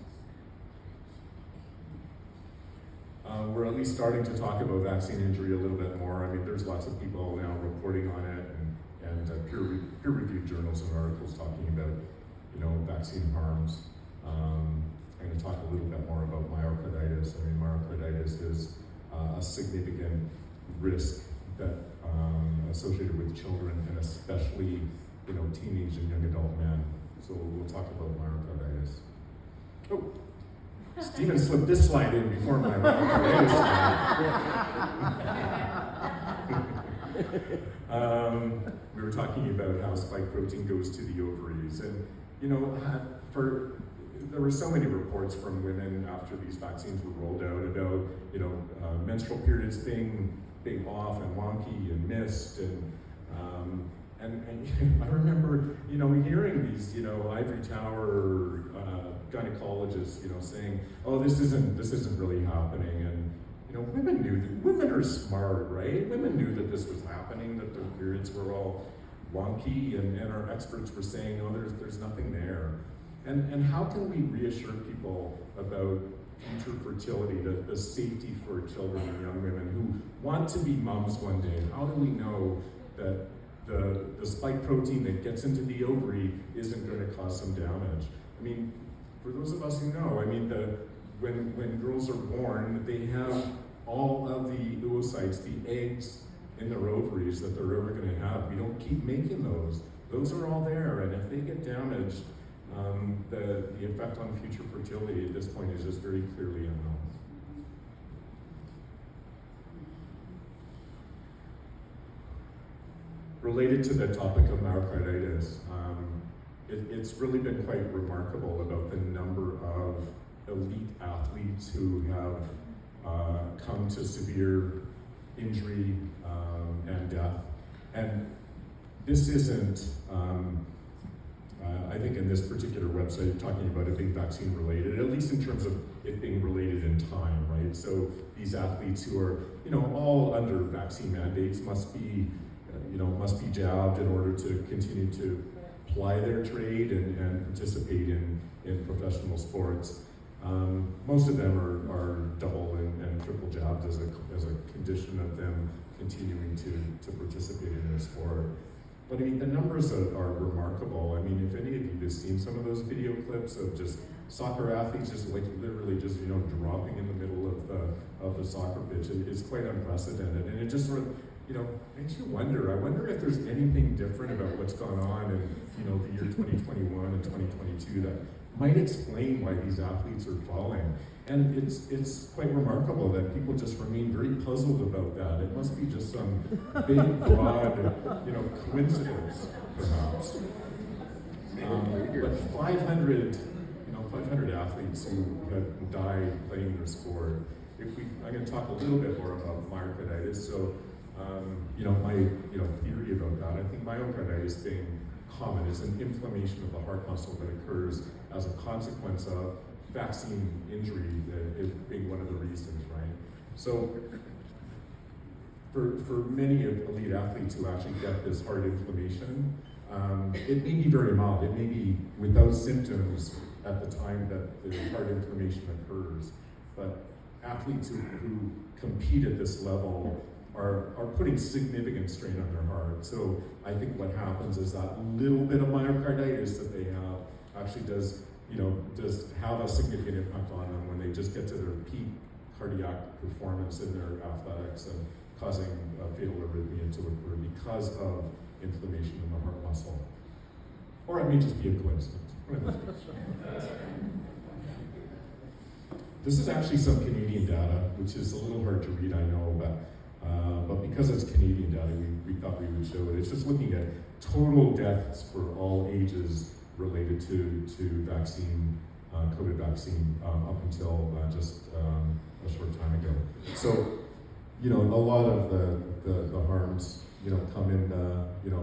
We're at least starting to talk about vaccine injury a little bit more. There's lots of people now reporting on it and peer-reviewed journals and articles talking about, vaccine harms. I'm going to talk a little bit more about myocarditis. Myocarditis is a significant risk that associated with children and especially, teenage and young adult men. So we'll talk about myocarditis. Oh, Stephen slipped this slide in before my myocarditis slide. We were talking about how spike protein goes to the ovaries, and there were so many reports from women after these vaccines were rolled out about menstrual periods being off and wonky and missed, and I remember hearing these ivory tower gynecologists saying, oh, this isn't really happening, and women are smart, right? Women knew that this was periods were all wonky, and our experts were saying, no, there's nothing there. And how can we reassure people about future fertility, the safety for children and young women who want to be moms one day? How do we know that the spike protein that gets into the ovary isn't going to cause some damage? I mean, for those of us who know, I mean, when girls are born, they have all of the oocytes, the eggs in their ovaries that they're ever going to have. We don't keep making those. Those are all there, and if they get damaged, the effect on future fertility at this point is just very clearly unknown. Related to the topic of myocarditis, it's really been quite remarkable about the number of elite athletes who have come to severe injury and death. And this isn't, I think in this particular website, talking about it being vaccine related, at least in terms of it being related in time, right? So these athletes who are, all under vaccine mandates must be jabbed in order to continue to ply their trade and participate in professional sports. Most of them are double and triple jabbed as a condition of them continuing to participate in their sport. But I mean, the numbers are remarkable. I mean, if any of you have seen some of those video clips of just soccer athletes just like literally just, dropping in the middle of the soccer pitch, it's quite unprecedented. And it just sort of, makes you wonder. I wonder if there's anything different about what's gone on in, the year 2021 and 2022 that might explain why these athletes are falling. And it's quite remarkable that people just remain very puzzled about that. It must be just some big, broad, coincidence, perhaps. But 500 athletes who have died playing their sport. I'm going to talk a little bit more about myocarditis. So, my theory about that, I think myocarditis being common is an inflammation of the heart muscle that occurs as a consequence of vaccine injury, being one of the reasons, right? So, for many elite athletes who actually get this heart inflammation, it may be very mild. It may be without symptoms at the time that the heart inflammation occurs. But athletes who compete at this level are putting significant strain on their heart. So I think what happens is that little bit of myocarditis that they have actually does have a significant impact on them when they just get to their peak cardiac performance in their athletics and causing a fatal arrhythmia to occur because of inflammation in the heart muscle. Or it may just be a coincidence. This is actually some Canadian data, which is a little hard to read, I know, but because it's Canadian data, we thought we would show it. It's just looking at total deaths for all ages related to vaccine, COVID vaccine, up until just a short time ago. So, a lot of the harms, come in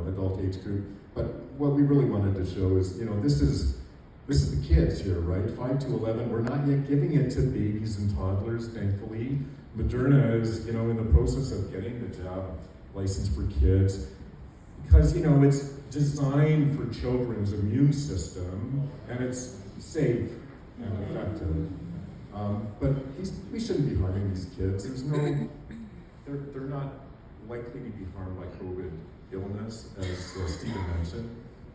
adult age group. But what we really wanted to show is, this is the kids here, right? 5 to 11. We're not yet giving it to babies and toddlers, thankfully. Moderna is, in the process of getting the jab license for kids because, it's designed for children's immune system and it's safe and effective. But we shouldn't be harming these kids. They're not likely to be harmed by COVID illness, as Stephen mentioned.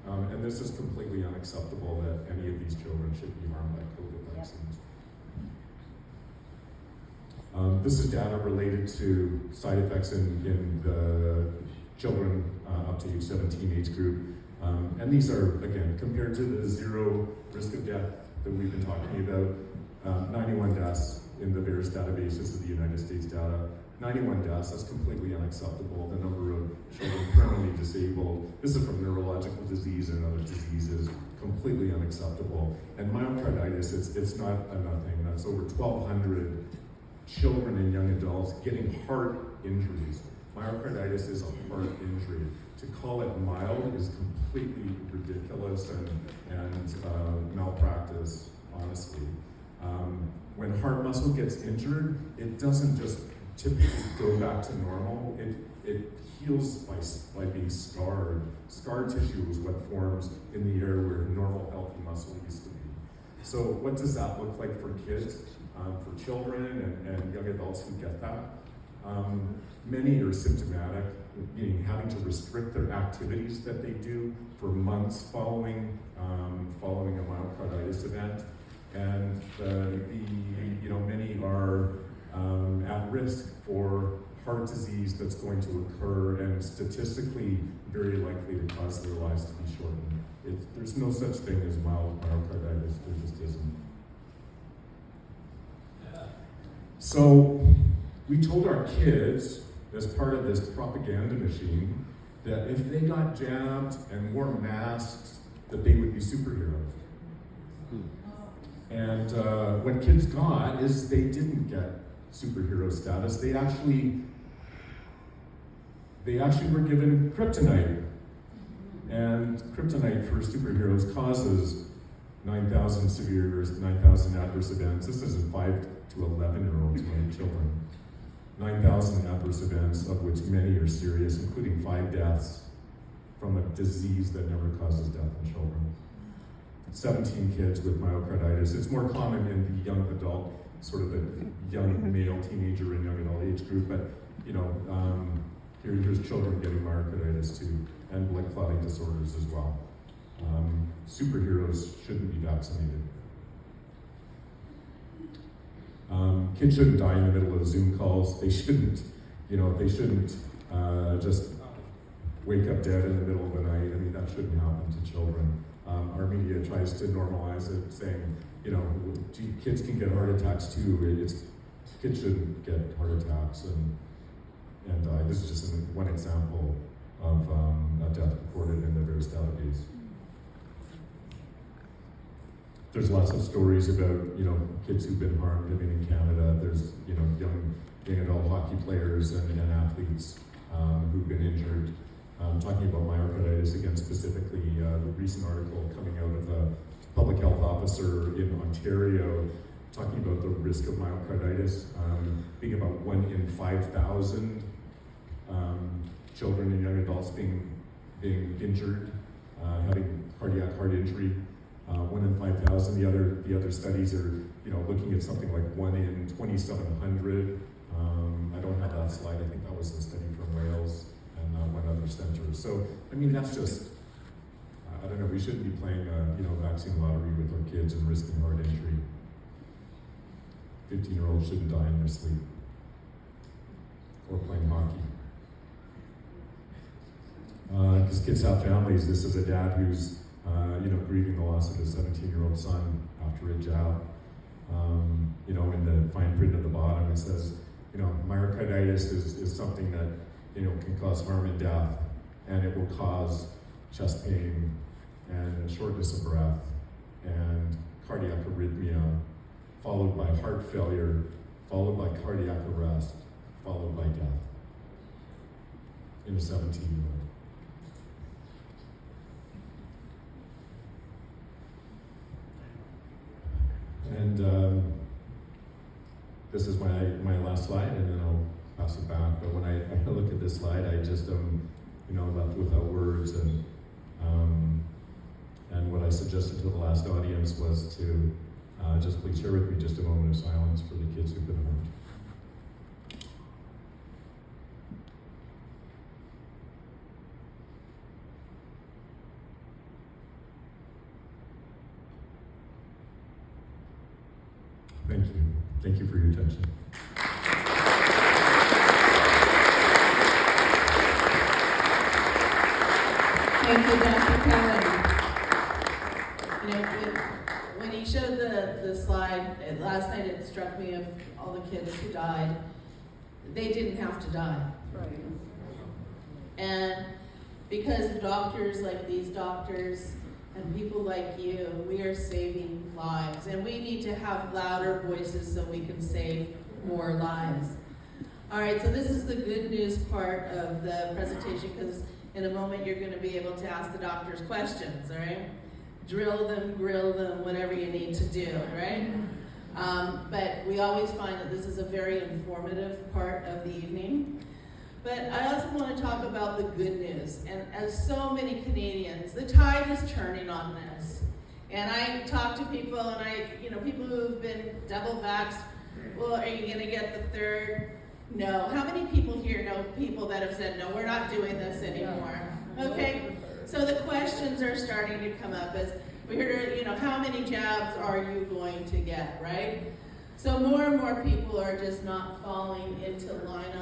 And this is completely unacceptable that any of these children should be harmed by COVID vaccines. This is data related to side effects in the children up to age 17 age group. And these are, again, compared to the zero risk of death that we've been talking about, 91 deaths in the VAERS database. This is the United States data. 91 deaths, that's completely unacceptable. The number of children permanently disabled, this is from neurological disease and other diseases, completely unacceptable. And myocarditis, it's not a nothing. That's over 1,200 children and young adults getting heart injuries. Myocarditis is a heart injury. To call it mild is completely ridiculous and malpractice, honestly. When heart muscle gets injured, it doesn't just typically go back to normal. It heals by being scarred. Scar tissue is what forms in the area where normal, healthy muscle used to be. So what does that look like for kids, for children and young adults who get that? Many are symptomatic, meaning having to restrict their activities that they do for months following a myocarditis event. And many are at risk for heart disease that's going to occur and statistically very likely to cause their lives to be shortened. There's no such thing as mild myocarditis, there just isn't. So we told our kids, as part of this propaganda machine, that if they got jabbed and wore masks, that they would be superheroes. And what kids got is they didn't get superhero status. They actually were given kryptonite. And kryptonite for superheroes causes 9,000 severe, 9,000 adverse events. This is in 5 to 11-year-olds, children. 9,000 adverse events, of which many are serious, including 5 deaths from a disease that never causes death in children. 17 kids with myocarditis. It's more common in the young adult, sort of the young male, teenager, and young adult age group, but here's children getting myocarditis too, and blood clotting disorders as well. Superheroes shouldn't be vaccinated. Kids shouldn't die in the middle of Zoom calls. They shouldn't just wake up dead in the middle of the night. I mean, that shouldn't happen to children. Our media tries to normalize it, saying, kids can get heart attacks too. Kids shouldn't get heart attacks, and this is just one example of a death reported in the various database. There's lots of stories about kids who've been harmed. I mean, in Canada, there's young adult hockey players and athletes who've been injured. Talking about myocarditis again specifically, the recent article coming out of a public health officer in Ontario talking about the risk of myocarditis being about 1 in 5,000 children and young adults being injured, having cardiac heart injury. 1 in 5,000. The other studies are looking at something like 1 in 2,700. I don't have that slide. I think that was the study from Wales and one other center. So I mean that's just I don't know. We shouldn't be playing vaccine lottery with our kids and risking heart injury. 15-year-olds shouldn't die in their sleep or playing hockey. Because kids have families. This is a dad who's grieving the loss of his 17-year-old son after a jab. In the fine print at the bottom, it says, myocarditis is something that, can cause harm and death, and it will cause chest pain and shortness of breath and cardiac arrhythmia, followed by heart failure, followed by cardiac arrest, followed by death in a 17-year-old. And this is my last slide, and then I'll pass it back. But when I look at this slide, I just am, left without words. And what I suggested to the last audience was to just please share with me just a moment of silence for the kids who've been harmed. Thank you. Thank you for your attention. Thank you, Dr. Kelly. When he showed the slide last night, it struck me of all the kids who died. They didn't have to die. Right. And because of doctors like these doctors and people like you, we are saving lives. And we need to have louder voices so we can save more lives. All right, so this is the good news part of the presentation, because in a moment you're going to be able to ask the doctors questions, all right? Drill them, grill them, whatever you need to do, right? But we always find that this is a very informative part of the evening. But I also want to talk about the good news. And as so many Canadians, the tide is turning on this. And I talk to people, and people who've been double vaxxed, well, are you going to get the third? No. How many people here know people that have said, no, we're not doing this anymore? Okay, so the questions are starting to come up as we heard, how many jabs are you going to get, right? So more and more people are just not falling into line